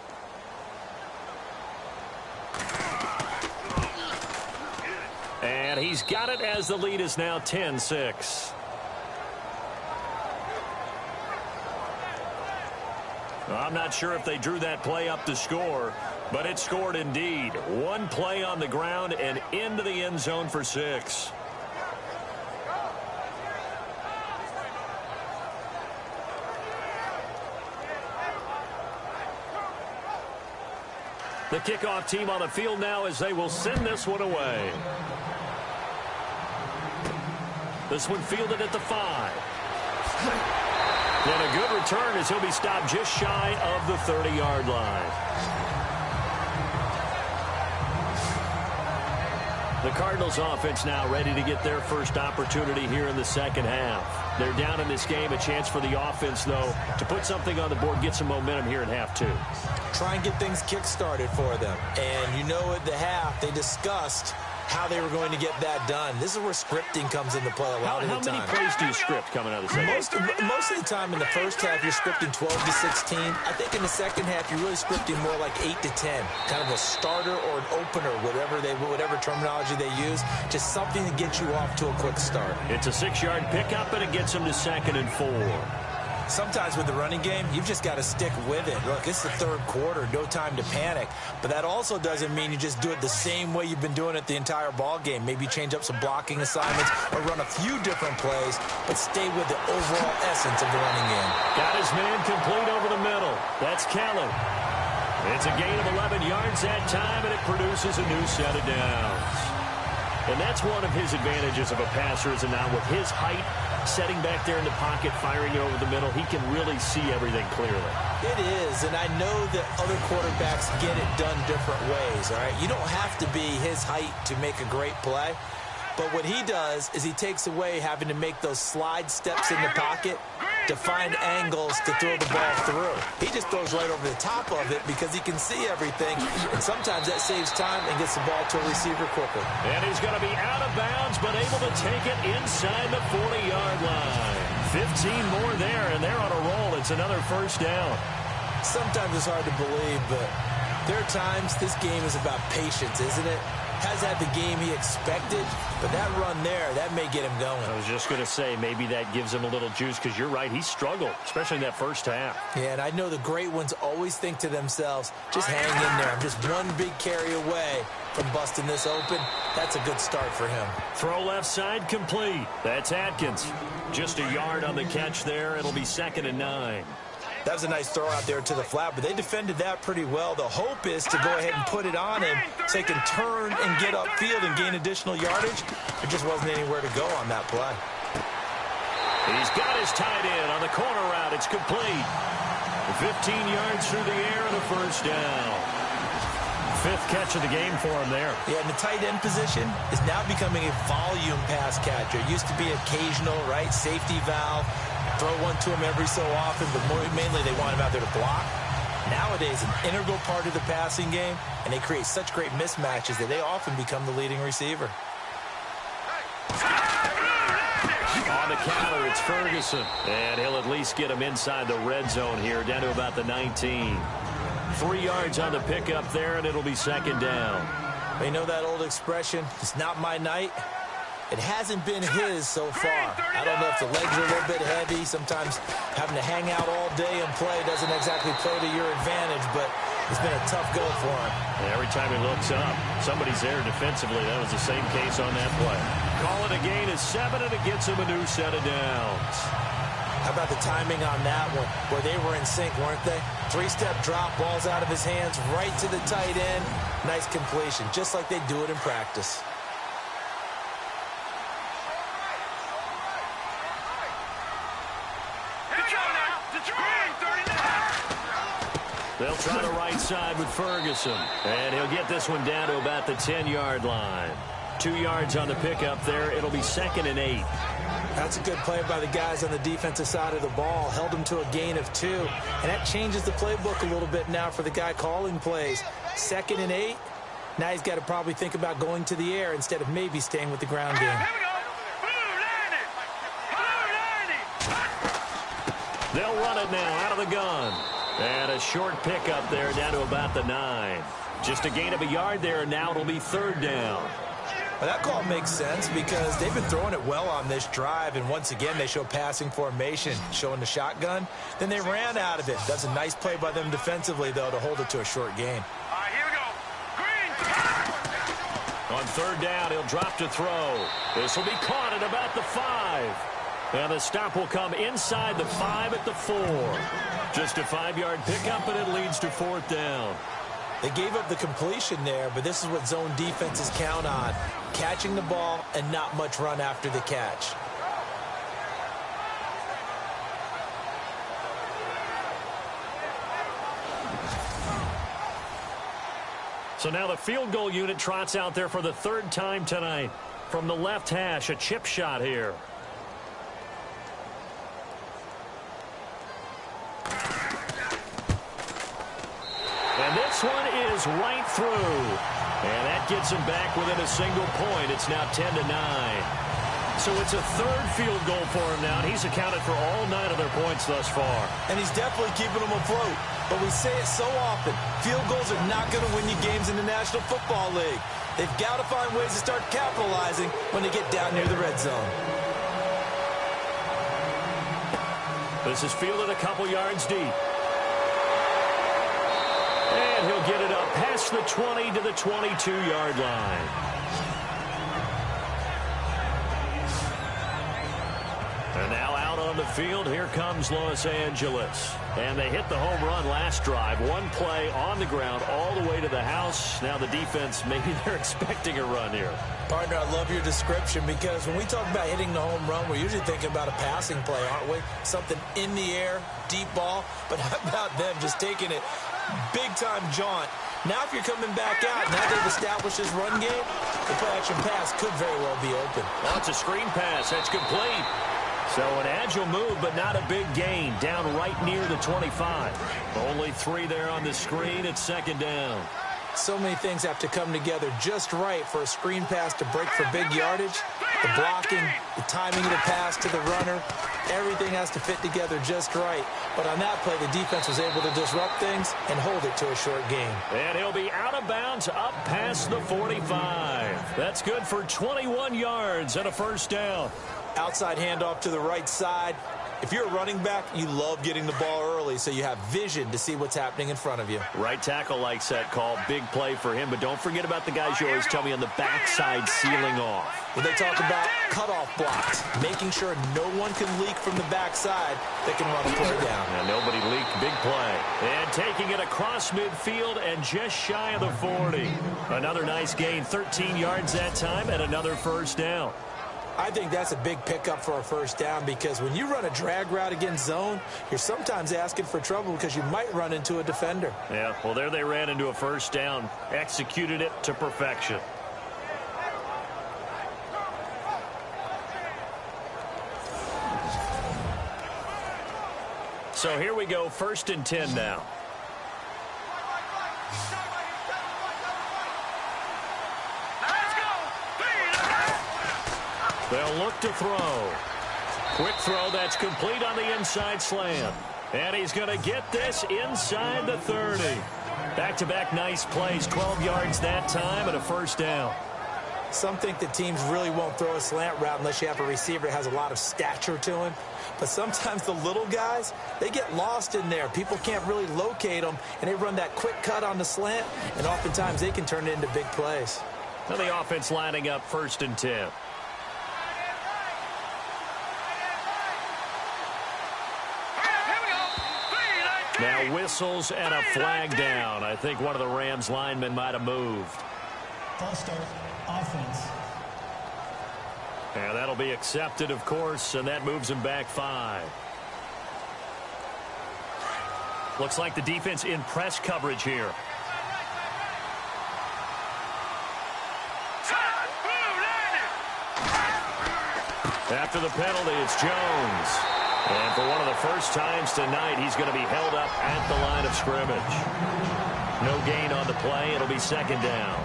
And he's got it as the lead is now 10-6. Well, I'm not sure if they drew that play up to score, but it scored indeed. One play on the ground and into the end zone for 6. The kickoff team on the field now as they will send this one away. This one fielded at the 5. And a good return as he'll be stopped just shy of the 30-yard line. The Cardinals offense now ready to get their first opportunity here in the second half. They're down in this game. A chance for the offense, though, to put something on the board, get some momentum here in half 2. Try and get things kick-started for them. And you know at the half, they discussed how they were going to get that done. This is where scripting comes into play a lot of the time. How many plays do you script coming out of the second? Most of the time in the first half, you're scripting 12 to 16. I think in the second half, you're really scripting more like 8 to 10. Kind of a starter or an opener, whatever terminology they use. Just something to get you off to a quick start. It's a 6-yard pickup, and it gets them to 2nd and 4. Sometimes with the running game, you've just got to stick with it. Look, it's the third quarter, no time to panic. But that also doesn't mean you just do it the same way you've been doing it the entire ball game. Maybe change up some blocking assignments or run a few different plays, but stay with the overall essence of the running game. Got his man complete over the middle. That's Kelly. It's a gain of 11 yards that time, and it produces a new set of downs. And that's one of his advantages of a passer, is now with his height, setting back there in the pocket, firing it over the middle, he can really see everything clearly. It is, and I know that other quarterbacks get it done different ways, all right? You don't have to be his height to make a great play, but what he does is he takes away having to make those slide steps in the pocket to find angles to throw the ball through. He just throws right over the top of it because he can see everything, and sometimes that saves time and gets the ball to a receiver quicker. And he's going to be out of bounds, but able to take it inside the 40-yard line. 15 more there, and they're on a roll. It's another first down. Sometimes it's hard to believe, but there are times this game is about patience, isn't it? Has had the game he expected, but that run there, that may get him going. I was just going to say, maybe that gives him a little juice, because you're right, he struggled, especially in that first half. Yeah, and I know the great ones always think to themselves, just hang in there. I'm just one big carry away from busting this open. That's a good start for him. Throw left side complete. That's Atkins. Just a yard on the catch there. It'll be 2nd and 9. That was a nice throw out there to the flat, but they defended that pretty well. The hope is to go ahead and put it on him so he can turn and get upfield and gain additional yardage. There just wasn't anywhere to go on that play. He's got his tight end on the corner route. It's complete. 15 yards through the air and a first down. 5th catch of the game for him there. Yeah, and the tight end position is now becoming a volume pass catcher. It used to be occasional, right? Safety valve. Throw one to him every so often, but mainly they want him out there to block. Nowadays, an integral part of the passing game, and they create such great mismatches that they often become the leading receiver. On the counter, it's Ferguson. And he'll at least get him inside the red zone here, down to about the 19. 3 yards on the pickup there, and it'll be 2nd down. You know that old expression, it's not my night? It hasn't been his so far. I don't know if the legs are a little bit heavy. Sometimes having to hang out all day and play doesn't exactly play to your advantage, but it's been a tough go for him. And every time he looks up, somebody's there defensively. That was the same case on that play. Call it a gain of 7, and it gets him a new set of downs. How about the timing on that one? Boy, they were in sync, weren't they? 3-step drop, balls out of his hands, right to the tight end. Nice completion, just like they do it in practice. They'll try the right side with Ferguson. And he'll get this one down to about the 10-yard line. 2 yards on the pickup there. It'll be 2nd and 8. That's a good play by the guys on the defensive side of the ball. Held him to a gain of 2. And that changes the playbook a little bit now for the guy calling plays. 2nd and 8. Now he's got to probably think about going to the air instead of maybe staying with the ground game. They'll run it now out of the gun. And a short pickup there down to about the 9. Just a gain of a yard there, and now it'll be 3rd down. Well, that call makes sense because they've been throwing it well on this drive, and once again they show passing formation, showing the shotgun. Then they ran out of it. That's a nice play by them defensively, though, to hold it to a short gain. All right, here we go. Green. On 3rd down, he'll drop to throw. This will be caught at about the 5. And the stop will come inside the 5 at the 4. Just a 5-yard pickup, and it leads to 4th down. They gave up the completion there, but this is what zone defenses count on. Catching the ball and not much run after the catch. So now the field goal unit trots out there for the 3rd time tonight. From the left hash, a chip shot here. And this one is right through. And that gets him back within a single point. It's now 10-9. So it's a 3rd field goal for him now, and he's accounted for all 9 of their points thus far. And he's definitely keeping them afloat. But we say it so often, field goals are not going to win you games in the National Football League. They've got to find ways to start capitalizing when they get down near the red zone. This is fielded a couple yards deep. And he'll get it up past the 20 to the 22-yard line. And now out on the field, here comes Los Angeles. And they hit the home run last drive. One play on the ground all the way to the house. Now the defense, maybe they're expecting a run here. Partner, I love your description because when we talk about hitting the home run, we're usually thinking about a passing play, aren't we? Something in the air, deep ball. But how about them just taking it big-time jaunt? Now if you're coming back out, now they've established this run game, the play-action pass could very well be open. Oh, it's a screen pass. That's complete. So an agile move, but not a big gain. Down right near the 25. Only 3 there on the screen. It's 2nd down. So many things have to come together just right for a screen pass to break for big yardage. The blocking, the timing of the pass to the runner, everything has to fit together just right. But on that play, the defense was able to disrupt things and hold it to a short game. And he'll be out of bounds up past the 45. That's good for 21 yards and a first down. Outside handoff to the right side. If you're a running back, you love getting the ball early so you have vision to see what's happening in front of you. Right tackle likes that call. Big play for him. But don't forget about the guys you always tell me on the backside sealing off. When they talk about cutoff blocks, making sure no one can leak from the backside, they can run a play down. And nobody leaked. Big play. And taking it across midfield and just shy of the 40. Another nice gain. 13 yards that time and another first down. I think that's a big pickup for a first down because when you run a drag route against zone, you're sometimes asking for trouble because you might run into a defender. Yeah, well, there they ran into a first down. Executed it to perfection. So here we go, 1st and 10 now. They'll look to throw. Quick throw that's complete on the inside slant. And he's going to get this inside the 30. Back-to-back nice plays, 12 yards that time and a first down. Some think that teams really won't throw a slant route unless you have a receiver that has a lot of stature to him. But sometimes the little guys, they get lost in there. People can't really locate them, and they run that quick cut on the slant, and oftentimes they can turn it into big plays. Now the offense lining up 1st and 10. Now whistles and a flag down. I think one of the Rams linemen might have moved. False start, offense. And that'll be accepted, of course, and that moves him back 5. Looks like the defense in press coverage here. After the penalty, it's Jones. And for one of the first times tonight, he's going to be held up at the line of scrimmage. No gain on the play. It'll be 2nd down.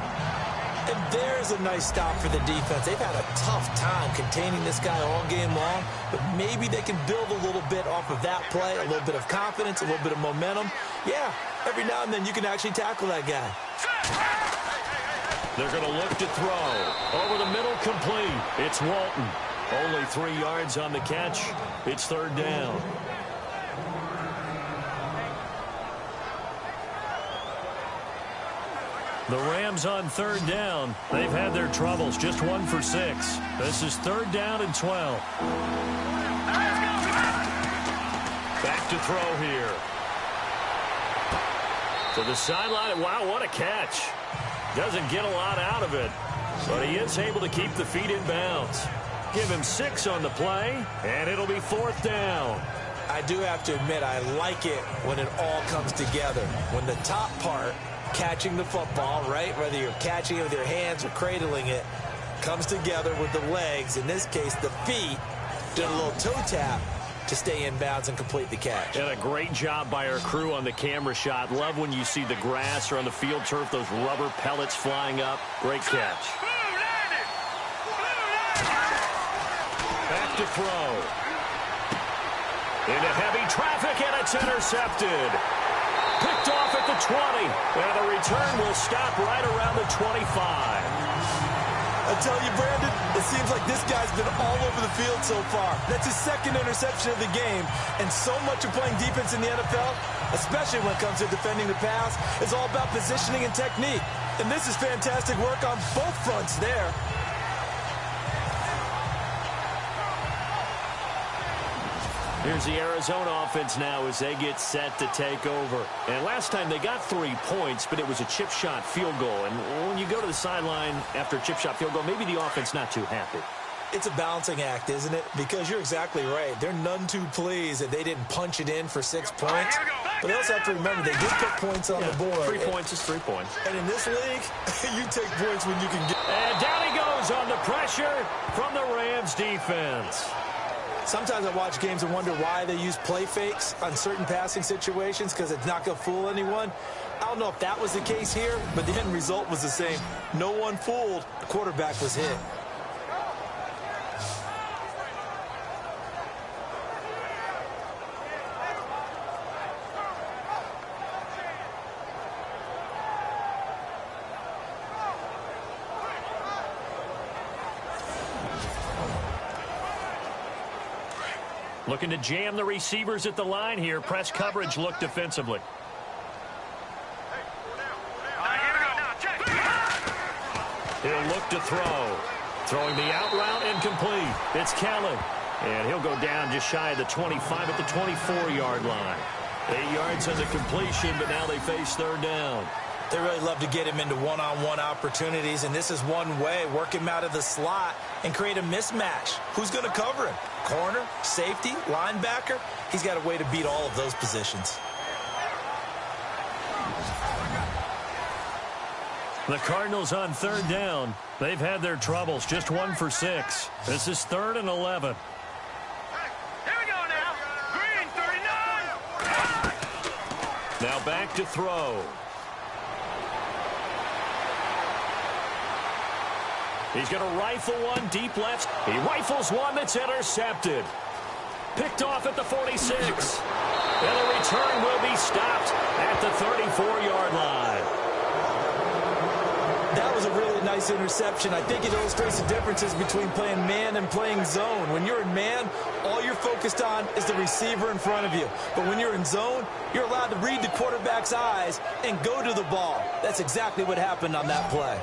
And there's a nice stop for the defense. They've had a tough time containing this guy all game long, but maybe they can build a little bit off of that play, a little bit of confidence, a little bit of momentum. Yeah, every now and then you can actually tackle that guy. They're going to look to throw. Over the middle, complete. It's Walton. Only 3 yards on the catch. It's 3rd down. The Rams on 3rd down. They've had their troubles. Just 1 for 6. This is 3rd down and 12. Back to throw here. To the sideline. Wow, what a catch. Doesn't get a lot out of it, but he is able to keep the feet in bounds. Give him 6 on the play, and it'll be 4th down. I do have to admit, I like it when it all comes together. When the top part, catching the football, right, whether you're catching it with your hands or cradling it, comes together with the legs, in this case the feet, did a little toe tap to stay in bounds and complete the catch. And a great job by our crew on the camera shot. Love when you see the grass or on the field turf, those rubber pellets flying up. Great catch. Back to throw. Into heavy traffic, and it's intercepted. Picked off at the 20, and the return will stop right around the 25. I tell you, Brandon, it seems like this guy's been all over the field so far. That's his 2nd interception of the game, and so much of playing defense in the NFL, especially when it comes to defending the pass, is all about positioning and technique. And this is fantastic work on both fronts there. Here's the Arizona offense now as they get set to take over. And last time they got 3 points, but it was a chip shot field goal. And when you go to the sideline after a chip shot field goal, maybe the offense not too happy. It's a balancing act, isn't it? Because you're exactly right. They're none too pleased that they didn't punch it in for 6 points. But they also have to remember they did put points on the board. 3 points is 3 points. And in this league, you take points when you can get. And down he goes on the pressure from the Rams defense. Sometimes I watch games and wonder why they use play fakes on certain passing situations because it's not going to fool anyone. I don't know if that was the case here, but the end result was the same. No one fooled. The quarterback was hit. Looking to jam the receivers at the line here. Press coverage look defensively. He'll look to throw. Throwing the out route incomplete. It's Kelly. And he'll go down just shy of the 25 at the 24-yard line. 8 yards on the completion, but now they face third down. They really love to get him into one-on-one opportunities, and this is one way. Work him out of the slot and create a mismatch. Who's going to cover him? Corner, safety, linebacker? He's got a way to beat all of those positions. The Cardinals on third down. They've had their troubles, just 1 for 6. This is 3rd and 11. Here we go now. Green, 39. Now back to throw. He's going to rifle one deep left. He rifles one that's intercepted. Picked off at the 46. And the return will be stopped at the 34-yard line. That was a really nice interception. I think it illustrates the differences between playing man and playing zone. When you're in man, all you're focused on is the receiver in front of you. But when you're in zone, you're allowed to read the quarterback's eyes and go to the ball. That's exactly what happened on that play.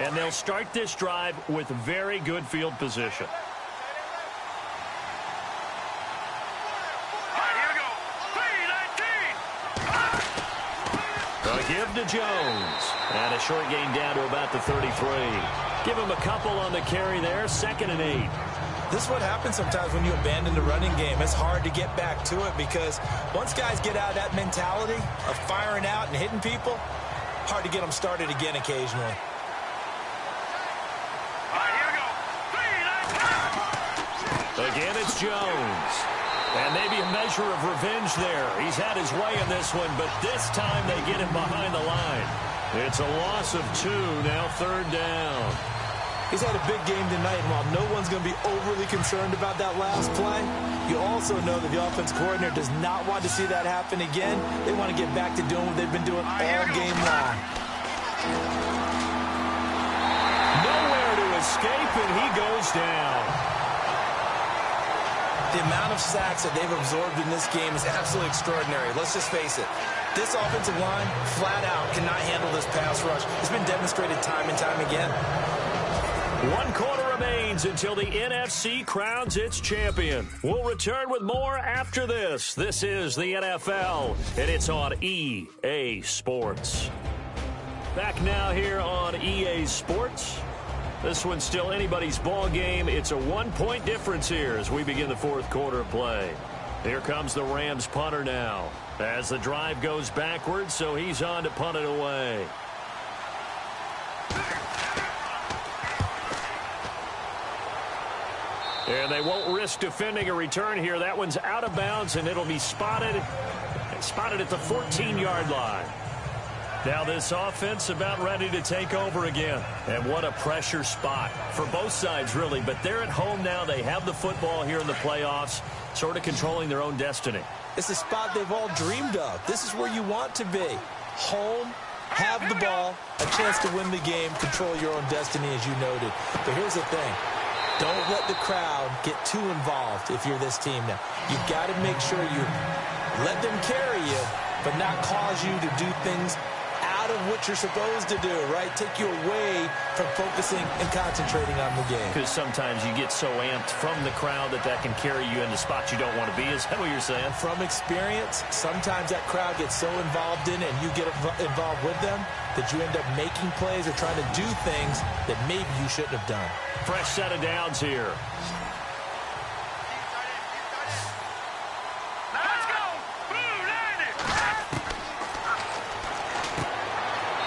And they'll start this drive with very good field position. A give to Jones. And a short gain down to about the 33. Give him a couple on the carry there. 2nd and 8. This is what happens sometimes when you abandon the running game. It's hard to get back to it because once guys get out of that mentality of firing out and hitting people, hard to get them started again occasionally. Again, it's Jones. And maybe a measure of revenge there. He's had his way in this one, but this time they get him behind the line. It's a loss of 2, now 3rd down. He's had a big game tonight, and while no one's going to be overly concerned about that last play, you also know that the offense coordinator does not want to see that happen again. They want to get back to doing what they've been doing all game long. Nowhere to escape, and he goes down. The amount of sacks that they've absorbed in this game is absolutely extraordinary. Let's just face it. This offensive line, flat out, cannot handle this pass rush. It's been demonstrated time and time again. 1 quarter remains until the NFC crowns its champion. We'll return with more after this. This is the NFL, and it's on EA Sports. Back now here on EA Sports. This one's still anybody's ball game. It's a 1-point difference here as we begin the 4th quarter of play. Here comes the Rams punter now as the drive goes backwards, so he's on to punt it away. And they won't risk defending a return here. That one's out of bounds, and it'll be spotted at the 14-yard line. Now this offense about ready to take over again. And what a pressure spot for both sides, really. But they're at home now. They have the football here in the playoffs, sort of controlling their own destiny. It's a spot they've all dreamed of. This is where you want to be. Home, have the ball, a chance to win the game, control your own destiny, as you noted. But here's the thing. Don't let the crowd get too involved if you're this team now. You've got to make sure you let them carry you, but not cause you to do things out of what you're supposed to do, right? Take you away from focusing and concentrating on the game. Because sometimes you get so amped from the crowd that can carry you into spots you don't want to be. Is that what you're saying? From experience, sometimes that crowd gets so involved in it and you get involved with them that you end up making plays or trying to do things that maybe you shouldn't have done. Fresh set of downs here.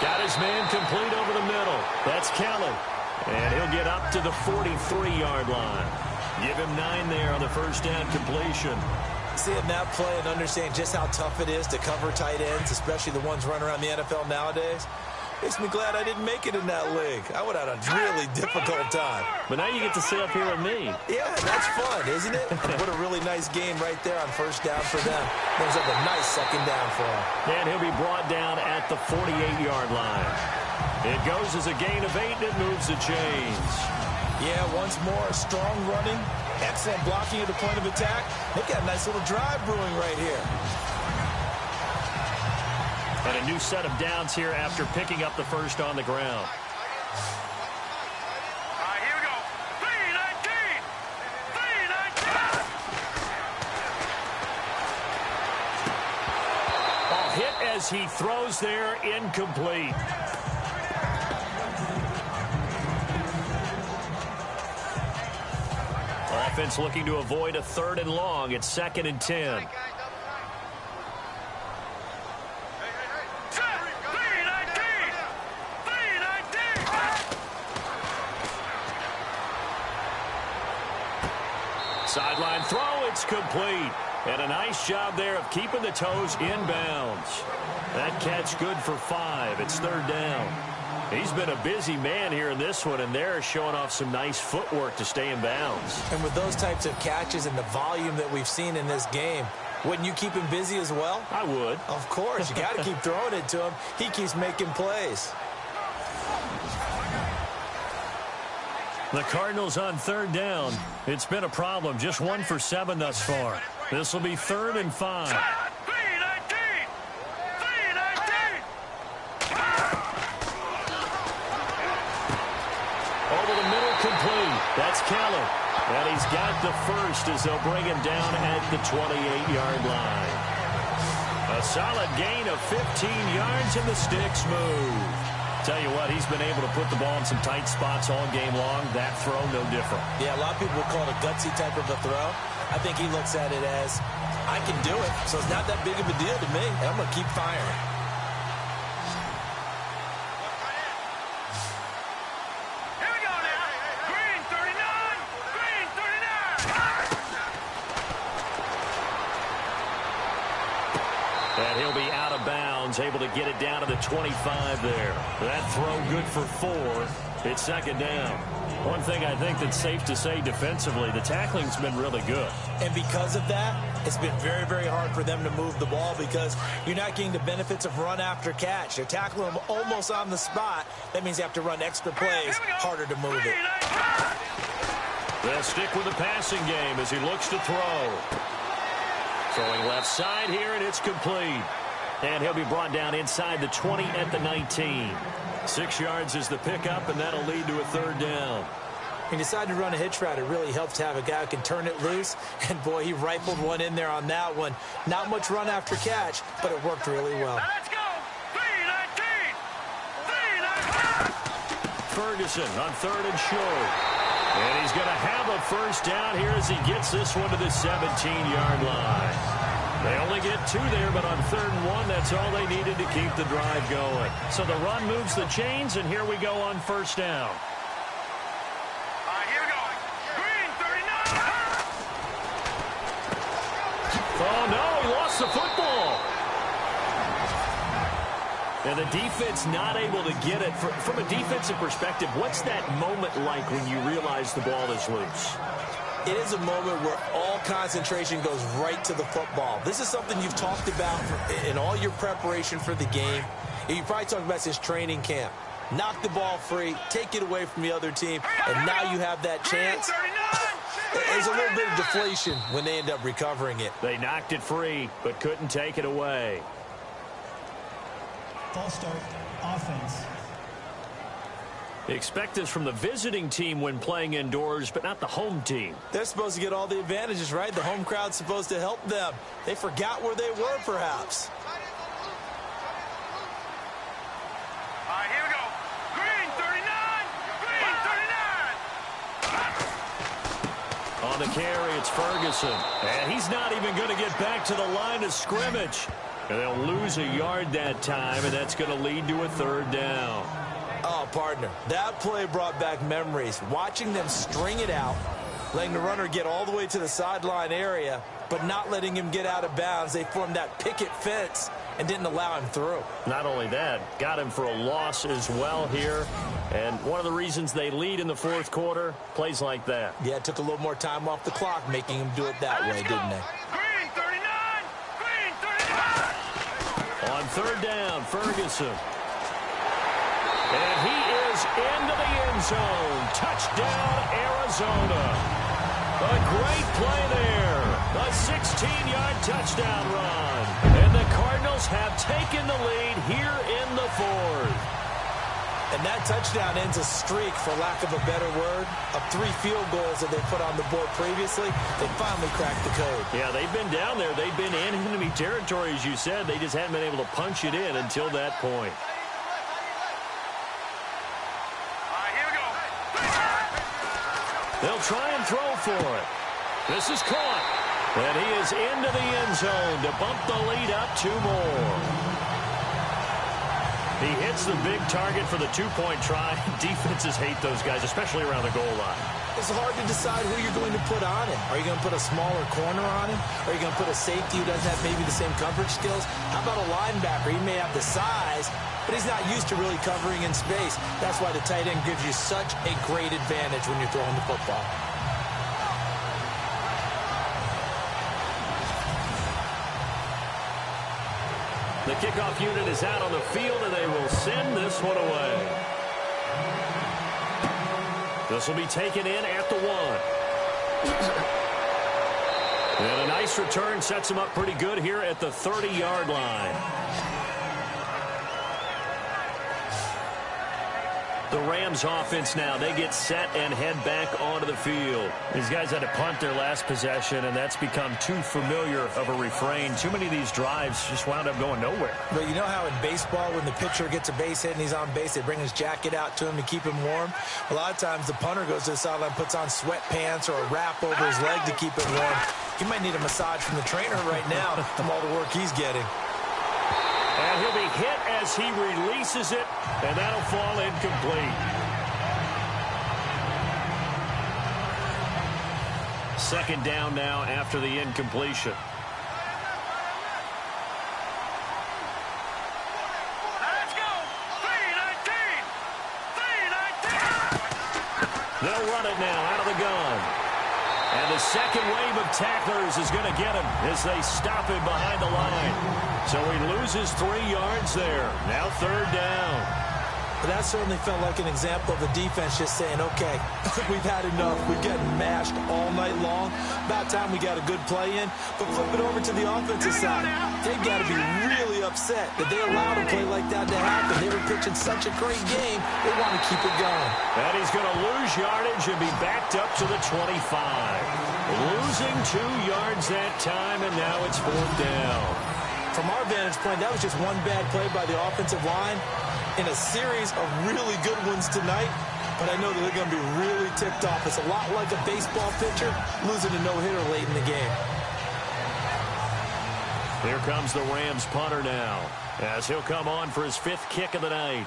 Got his man complete over the middle. That's Kelly. And he'll get up to the 43-yard line. Give him 9 there on the first down completion. Seeing that play and understanding just how tough it is to cover tight ends, especially the ones running around the NFL nowadays, Makes me glad I didn't make it in that league. I would have had a really difficult time. But now you get to sit up here with me. Yeah, that's fun, isn't it? And what a really nice game right there on first down for them. Brings up a nice second down for him. And he'll be brought down at the 48-yard line. It goes as a gain of 8, and it moves the chains. Yeah, once more, strong running, excellent blocking at the point of attack. They've got a nice little drive brewing right here. And a new set of downs here after picking up the first on the ground. Here we go. 3-19. 3-19. Ball hit as he throws there, incomplete. Offense looking to avoid a 3rd and long. It's 2nd and 10. Sideline throw, it's complete. And a nice job there of keeping the toes inbounds. That catch good for 5. It's 3rd down. He's been a busy man here in this one, and they're showing off some nice footwork to stay in bounds. And with those types of catches and the volume that we've seen in this game, wouldn't you keep him busy as well? I would. Of course. You got to keep throwing it to him. He keeps making plays. The Cardinals on 3rd down. It's been a problem. Just 1 for 7 thus far. This will be 3rd and 5. 3-19. Over the middle, complete. That's Keller. And he's got the first as they'll bring him down at the 28-yard line. A solid gain of 15 yards, and the sticks move. Tell you what, he's been able to put the ball in some tight spots all game long. That throw, no different. Yeah, a lot of people would call it a gutsy type of a throw. I think he looks at it as, I can do it, so it's not that big of a deal to me, and I'm going to keep firing. Here we go now. Green 39. Green 39. And he'll be out of bounds, able to get it down to the 25 there. That throw good for 4. It's 2nd down. One thing I think that's safe to say defensively, the tackling's been really good. And because of that, it's been very, very hard for them to move the ball because you're not getting the benefits of run after catch. They're tackling them almost on the spot. That means you have to run extra plays, harder to move it. They'll stick with the passing game as he looks to throw. Throwing left side here, and it's complete. And he'll be brought down inside the 20 at the 19. 6 yards is the pickup, and that'll lead to a 3rd down. He decided to run a hitch route. It really helps to have a guy who can turn it loose. And, boy, he rifled one in there on that one. Not much run after catch, but it worked really well. Let's go. 3-19. 3-19. Ferguson on 3rd and short. And he's going to have a first down here as he gets this one to the 17-yard line. They only get 2 there, but on 3rd and 1, that's all they needed to keep the drive going. So the run moves the chains, and here we go on 1st down. Here we go. Green 39. Oh, no, he lost the football. And the defense not able to get it. From a defensive perspective, what's that moment like when you realize the ball is loose? It is a moment where all concentration goes right to the football. This is something you've talked about in all your preparation for the game. And you probably talked about since training camp. Knock the ball free, take it away from the other team, and now you have that chance. There's a little bit of deflation when they end up recovering it. They knocked it free, but couldn't take it away. False start, offense. Expect this from the visiting team when playing indoors, but not the home team. They're supposed to get all the advantages, right? The home crowd's supposed to help them. They forgot where they were, perhaps. Here we go. Green 39. Green 39. On the carry, it's Ferguson. And he's not even going to get back to the line of scrimmage. And they'll lose a yard that time, and that's going to lead to a 3rd down. Oh, partner, that play brought back memories. Watching them string it out, letting the runner get all the way to the sideline area, but not letting him get out of bounds. They formed that picket fence, and didn't allow him through. Not only that, got him for a loss as well here. And one of the reasons they lead in the fourth quarter, plays like that. Yeah, it took a little more time off the clock, making him do it that way, didn't they? Green 39! Green 39! On third down, Ferguson. And he is into the end zone. Touchdown, Arizona. A great play there. A 16-yard touchdown run. And the Cardinals have taken the lead here in the fourth. And that touchdown ends a streak, for lack of a better word, of 3 field goals that they put on the board previously. They finally cracked the code. Yeah, they've been down there. They've been in enemy territory, as you said. They just hadn't been able to punch it in until that point. They'll try and throw for it. This is caught. And he is into the end zone to bump the lead up 2 more. He hits the big target for the 2-point try. Defenses hate those guys, especially around the goal line. It's hard to decide who you're going to put on him. Are you going to put a smaller corner on him? Are you going to put a safety who doesn't have maybe the same coverage skills? How about a linebacker? He may have the size, but he's not used to really covering in space. That's why the tight end gives you such a great advantage when you're throwing the football. The kickoff unit is out on the field, and they will send this one away. This will be taken in at the 1. And a nice return sets him up pretty good here at the 30-yard line. The Rams offense now, they get set and head back onto the field. These guys had to punt their last possession, and that's become too familiar of a refrain. Too many of these drives just wound up going nowhere. But you know how in baseball, when the pitcher gets a base hit and he's on base, they bring his jacket out to him to keep him warm? A lot of times the punter goes to the sideline, puts on sweatpants or a wrap over his leg to keep him warm. He might need a massage from the trainer right now from all the work he's getting. And he'll be hit as he releases it, and that'll fall incomplete. Second down now after the incompletion. Let's go! 319! 319! They'll run it now out of the gun. And the second wave of tacklers is going to get him as they stop him behind the line. So he loses 3 yards there. Now third down. But that certainly felt like an example of the defense just saying, okay, we've had enough. We've gotten mashed all night long. About time we got a good play in. But flip it over to the offensive side. They've got to be really upset that they allowed a play like that to happen. They were pitching such a great game. They want to keep it going. And he's going to lose yardage and be backed up to the 25. Losing 2 yards that time, and now it's fourth down. From our vantage point, that was just one bad play by the offensive line in a series of really good ones tonight. But I know that they're going to be really ticked off. It's a lot like a baseball pitcher losing a no-hitter late in the game. Here comes the Rams punter now, as he'll come on for his 5th kick of the night.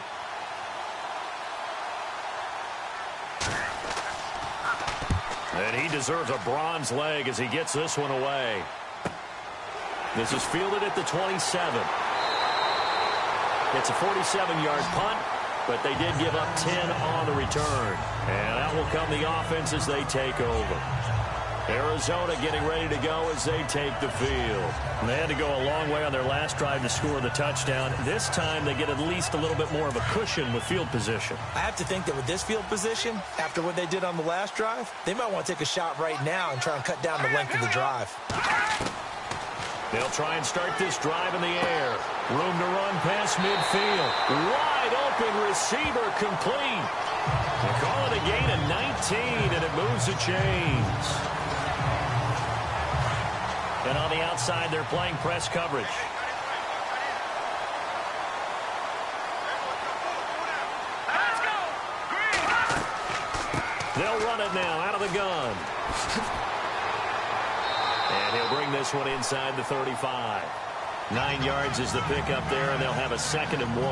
And he deserves a bronze leg as he gets this one away. This is fielded at the 27. It's a 47-yard punt, but they did give up 10 on the return. And out will come the offense as they take over. Arizona getting ready to go as they take the field. And they had to go a long way on their last drive to score the touchdown. This time they get at least a little bit more of a cushion with field position. I have to think that with this field position, after what they did on the last drive, they might want to take a shot right now and try and cut down the length of the drive. They'll try and start this drive in the air. Room to run past midfield. Wide open receiver complete. They call it a gain of 19, and it moves the chains. And on the outside, they're playing press coverage. Let's go! Green! They'll run it now out of the gun. And he'll bring this one inside the 35. 9 yards is the pickup there, and they'll have a 2nd and 1.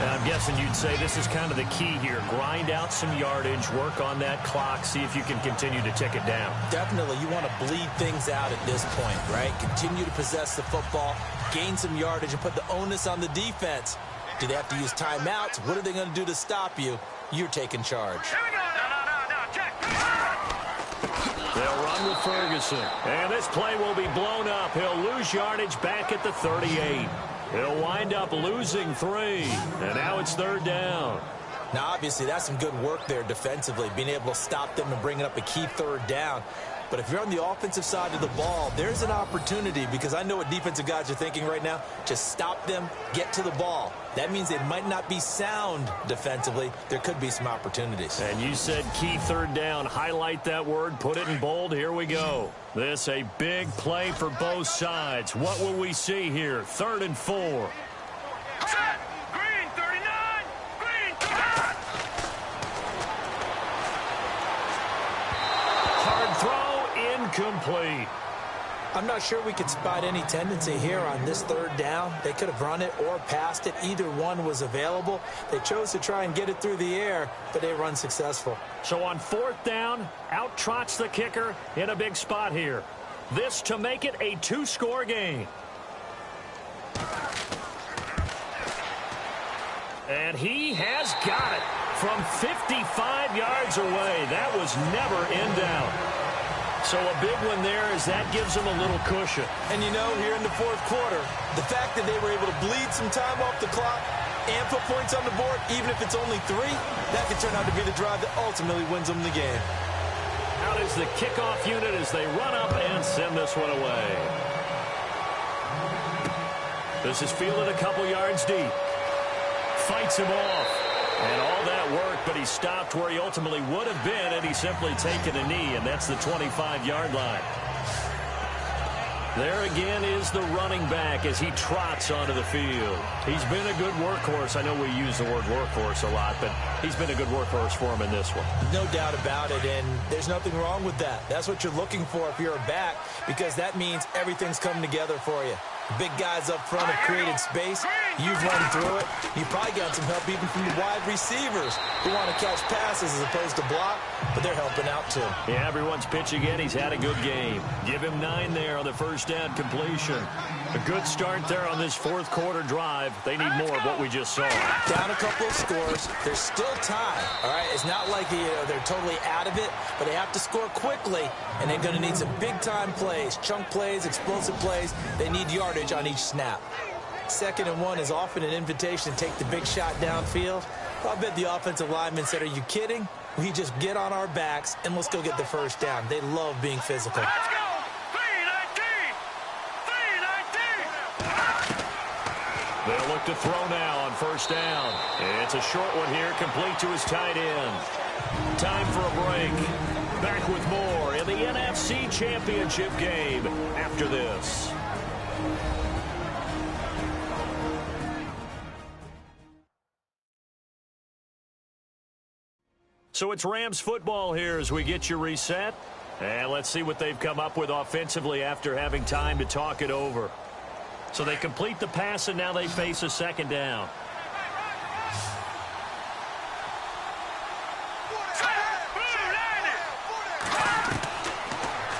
And I'm guessing you'd say this is kind of the key here. Grind out some yardage, work on that clock, see if you can continue to tick it down. Definitely, you want to bleed things out at this point, right? Continue to possess the football, gain some yardage, and put the onus on the defense. Do they have to use timeouts? What are they going to do to stop you? You're taking charge. Here we go. No, check. They'll run with Ferguson. And this play will be blown up. He'll lose yardage back at the 38. He'll wind up losing 3. And now it's 3rd down. Now, obviously, that's some good work there defensively, being able to stop them and bringing up a key 3rd down. But if you're on the offensive side of the ball, there's an opportunity, because I know what defensive guys are thinking right now. Just stop them, get to the ball. That means they might not be sound defensively. There could be some opportunities. And you said key 3rd down. Highlight that word, put it in bold. Here we go. This a big play for both sides. What will we see here? 3rd and 4. Set. Green 39. Green 39. Hard throw. Incomplete. I'm not sure we could spot any tendency here on this 3rd down. They could have run it or passed it. Either one was available. They chose to try and get it through the air, but they were unsuccessful. So on 4th down, out trots the kicker in a big spot here. This to make it a 2-score game. And he has got it from 55 yards away. That was never in doubt. So a big one there, as that gives them a little cushion. And you know, here in the 4th quarter, the fact that they were able to bleed some time off the clock and put points on the board, even if it's only 3, that could turn out to be the drive that ultimately wins them the game. Out is the kickoff unit as they run up and send this one away. This is fielded a couple yards deep. Fights him off. And all that work, but he stopped where he ultimately would have been had he simply taken a knee, and that's the 25-yard line. There again is the running back as he trots onto the field. He's been a good workhorse. I know we use the word workhorse a lot, but he's been a good workhorse for him in this one. No doubt about it, and there's nothing wrong with that. That's what you're looking for if you're a back, because that means everything's coming together for you. Big guys up front have created space. You've run through it. You probably got some help even from the wide receivers who want to catch passes as opposed to block, but they're helping out too. Yeah, everyone's pitching in. He's had a good game. Give him 9 there on the 1st down completion. A good start there on this 4th quarter drive. They need more of what we just saw. Down a couple of scores. There's still time. All right, it's not like they're totally out of it, but they have to score quickly, and they're going to need some big-time plays, chunk plays, explosive plays. They need yardage on each snap. 2nd and 1 is often an invitation to take the big shot downfield. I bet the offensive lineman said, "Are you kidding? We just get on our backs and let's go get the 1st down." They love being physical. Let's go. 319. 319. They'll look to throw now on 1st down. It's a short one here, complete to his tight end. Time for a break. Back with more in the NFC Championship game after this. So it's Rams football here as we get you reset. And let's see what they've come up with offensively after having time to talk it over. So they complete the pass, and now they face a 2nd down.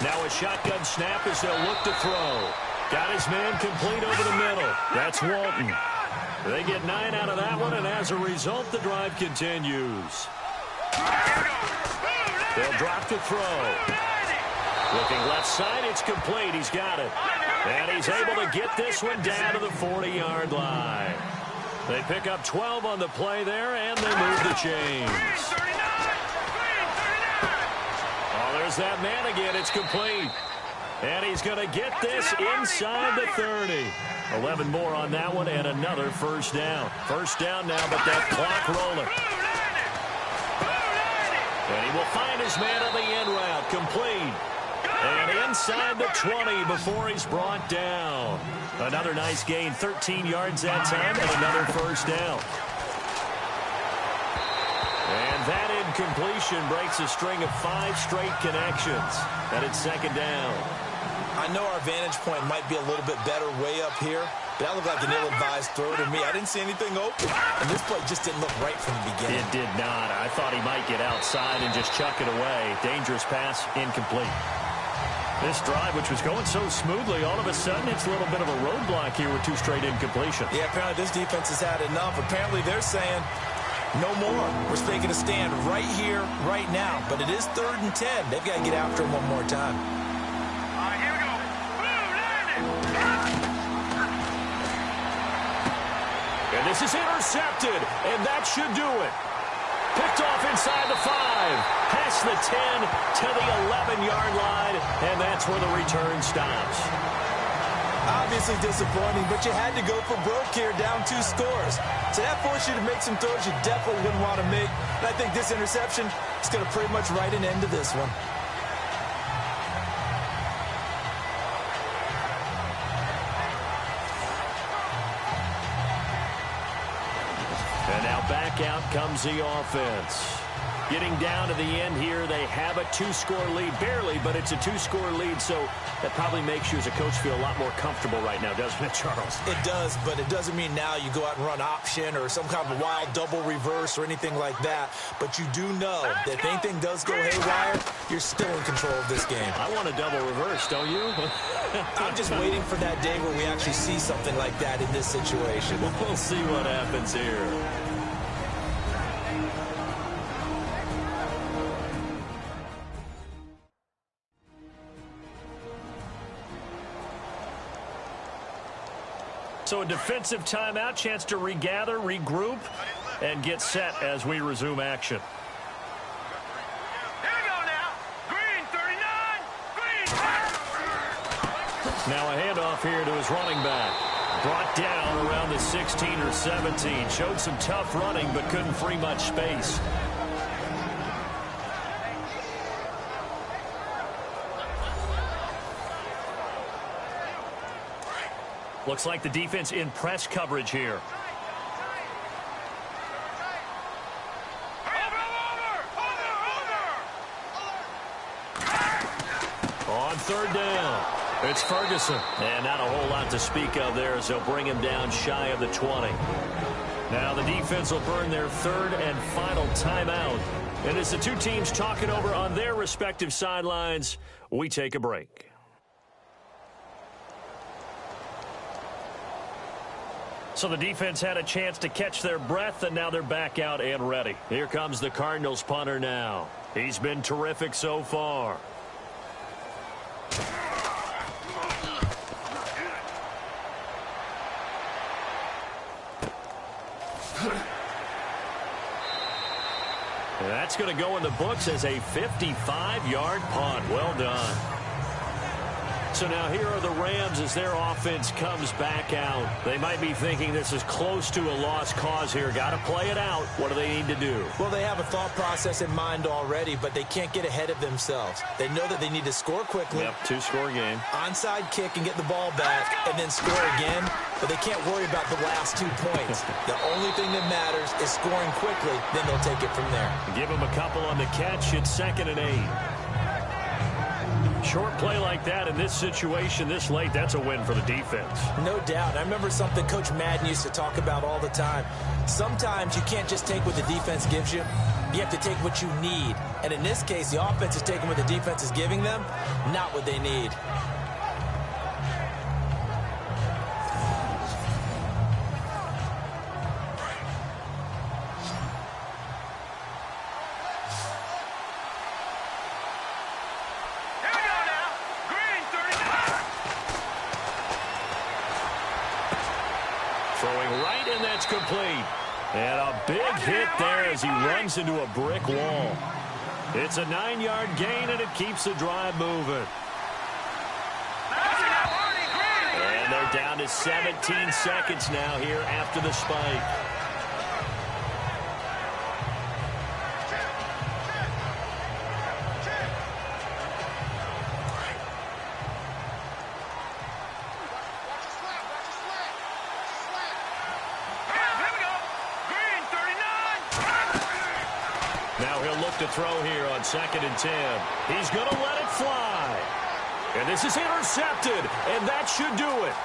Now a shotgun snap as they'll look to throw. Got his man complete over the middle. That's Walton. They get 9 out of that one, and as a result, the drive continues. They'll drop to throw. Looking left side, it's complete. He's got it. And he's able to get this one down to the 40-yard line. They pick up 12 on the play there, and they move the chains. Oh, there's that man again. It's complete. And he's going to get this inside the 30. 11 more on that one, and another 1st down. 1st down now, but that clock rolling. And he will find his man on the end route, complete. And inside the 20 before he's brought down. Another nice gain, 13 yards that time, and another 1st down. And that incompletion breaks a string of 5 straight connections. And it's 2nd down. I know our vantage point might be a little bit better way up here, That looked like an ill-advised throw to me. I didn't see anything open. And this play just didn't look right from the beginning. It did not. I thought he might get outside and just chuck it away. Dangerous pass, incomplete. This drive, which was going so smoothly, all of a sudden it's a little bit of a roadblock here with 2 straight incompletions. Yeah, apparently this defense has had enough. Apparently they're saying, no more. We're taking a stand right here, right now. But it is 3rd and 10. They've got to get after him one more time. All right, here we go. Boom, landed. And this is intercepted, and that should do it. Picked off inside the 5, past the 10 to the 11-yard line, and that's where the return stops. Obviously disappointing, but you had to go for broke here, down 2 scores. So that forced you to make some throws you definitely wouldn't want to make. And I think this interception is going to pretty much write an end to this one. And now back out comes the offense. Getting down to the end here, they have a 2-score lead. Barely, but it's a 2-score lead, so that probably makes you as a coach feel a lot more comfortable right now, doesn't it, Charles? It does, but it doesn't mean now you go out and run option or some kind of wild double reverse or anything like that. But you do know that if anything does go haywire, you're still in control of this game. I want a double reverse, don't you? I'm just waiting for that day where we actually see something like that in this situation. We'll see what happens here. So a defensive timeout, chance to regather, regroup, and get set as we resume action. Here we go now. Green, 39. Green. Now a handoff here to his running back. Brought down around the 16 or 17. Showed some tough running, but couldn't free much space. Looks like the defense in press coverage here. On 3rd down, it's Ferguson. And not a whole lot to speak of there as they'll bring him down shy of the 20. Now the defense will burn their 3rd and final timeout. And as the 2 teams talking over on their respective sidelines, we take a break. So the defense had a chance to catch their breath, and now they're back out and ready. Here comes the Cardinals punter now. He's been terrific so far. That's going to go in the books as a 55-yard punt. Well done. So now here are the Rams as their offense comes back out. They might be thinking this is close to a lost cause here. Got to play it out. What do they need to do? Well, they have a thought process in mind already, but they can't get ahead of themselves. They know that they need to score quickly. Yep, 2-score game. Onside kick and get the ball back and then score again, but they can't worry about the last 2 points. The only thing that matters is scoring quickly, then they'll take it from there. Give them a couple on the catch. It's 2nd and 8. Short play like that in this situation this late, that's a win for the defense. No doubt. I remember something Coach Madden used to talk about all the time. Sometimes you can't just take what the defense gives you. You have to take what you need. And in this case, the offense is taking what the defense is giving them, not what they need. Complete. And a big hit there as he runs into a brick wall. It's a 9-yard gain, and it keeps the drive moving. And they're down to 17 seconds now here after the spike. To throw here on 2nd and 10. He's going to let it fly. And this is intercepted, and that should do it.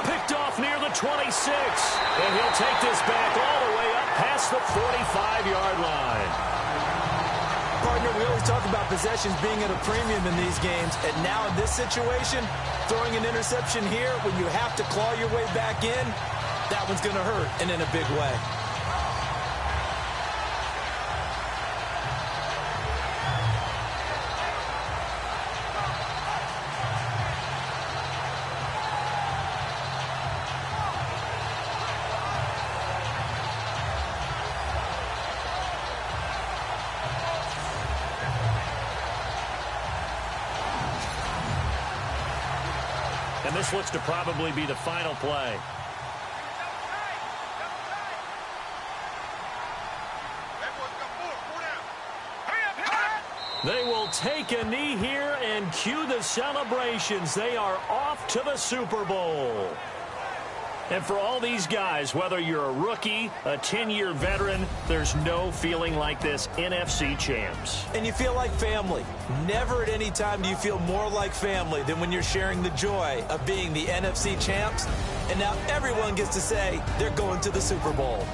Picked off near the 26. And he'll take this back all the way up past the 45-yard line. Partner, we always talk about possessions being at a premium in these games. And now in this situation, throwing an interception here when you have to claw your way back in, that one's going to hurt, and in a big way. And this looks to probably be the final play. They will take a knee here and cue the celebrations. They are off to the Super Bowl. And for all these guys, whether you're a rookie, a 10-year veteran, there's no feeling like this NFC champs. And you feel like family. Never at any time do you feel more like family than when you're sharing the joy of being the NFC champs. And now everyone gets to say they're going to the Super Bowl.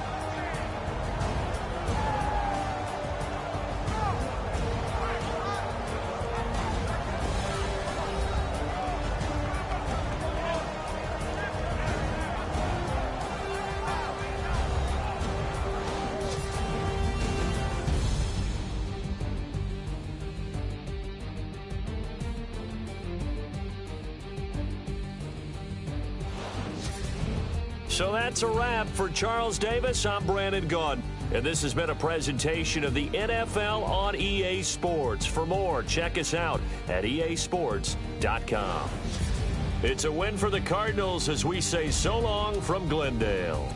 So that's a wrap for Charles Davis. I'm Brandon Gunn, and this has been a presentation of the NFL on EA Sports. For more, check us out at easports.com. It's a win for the Cardinals as we say so long from Glendale.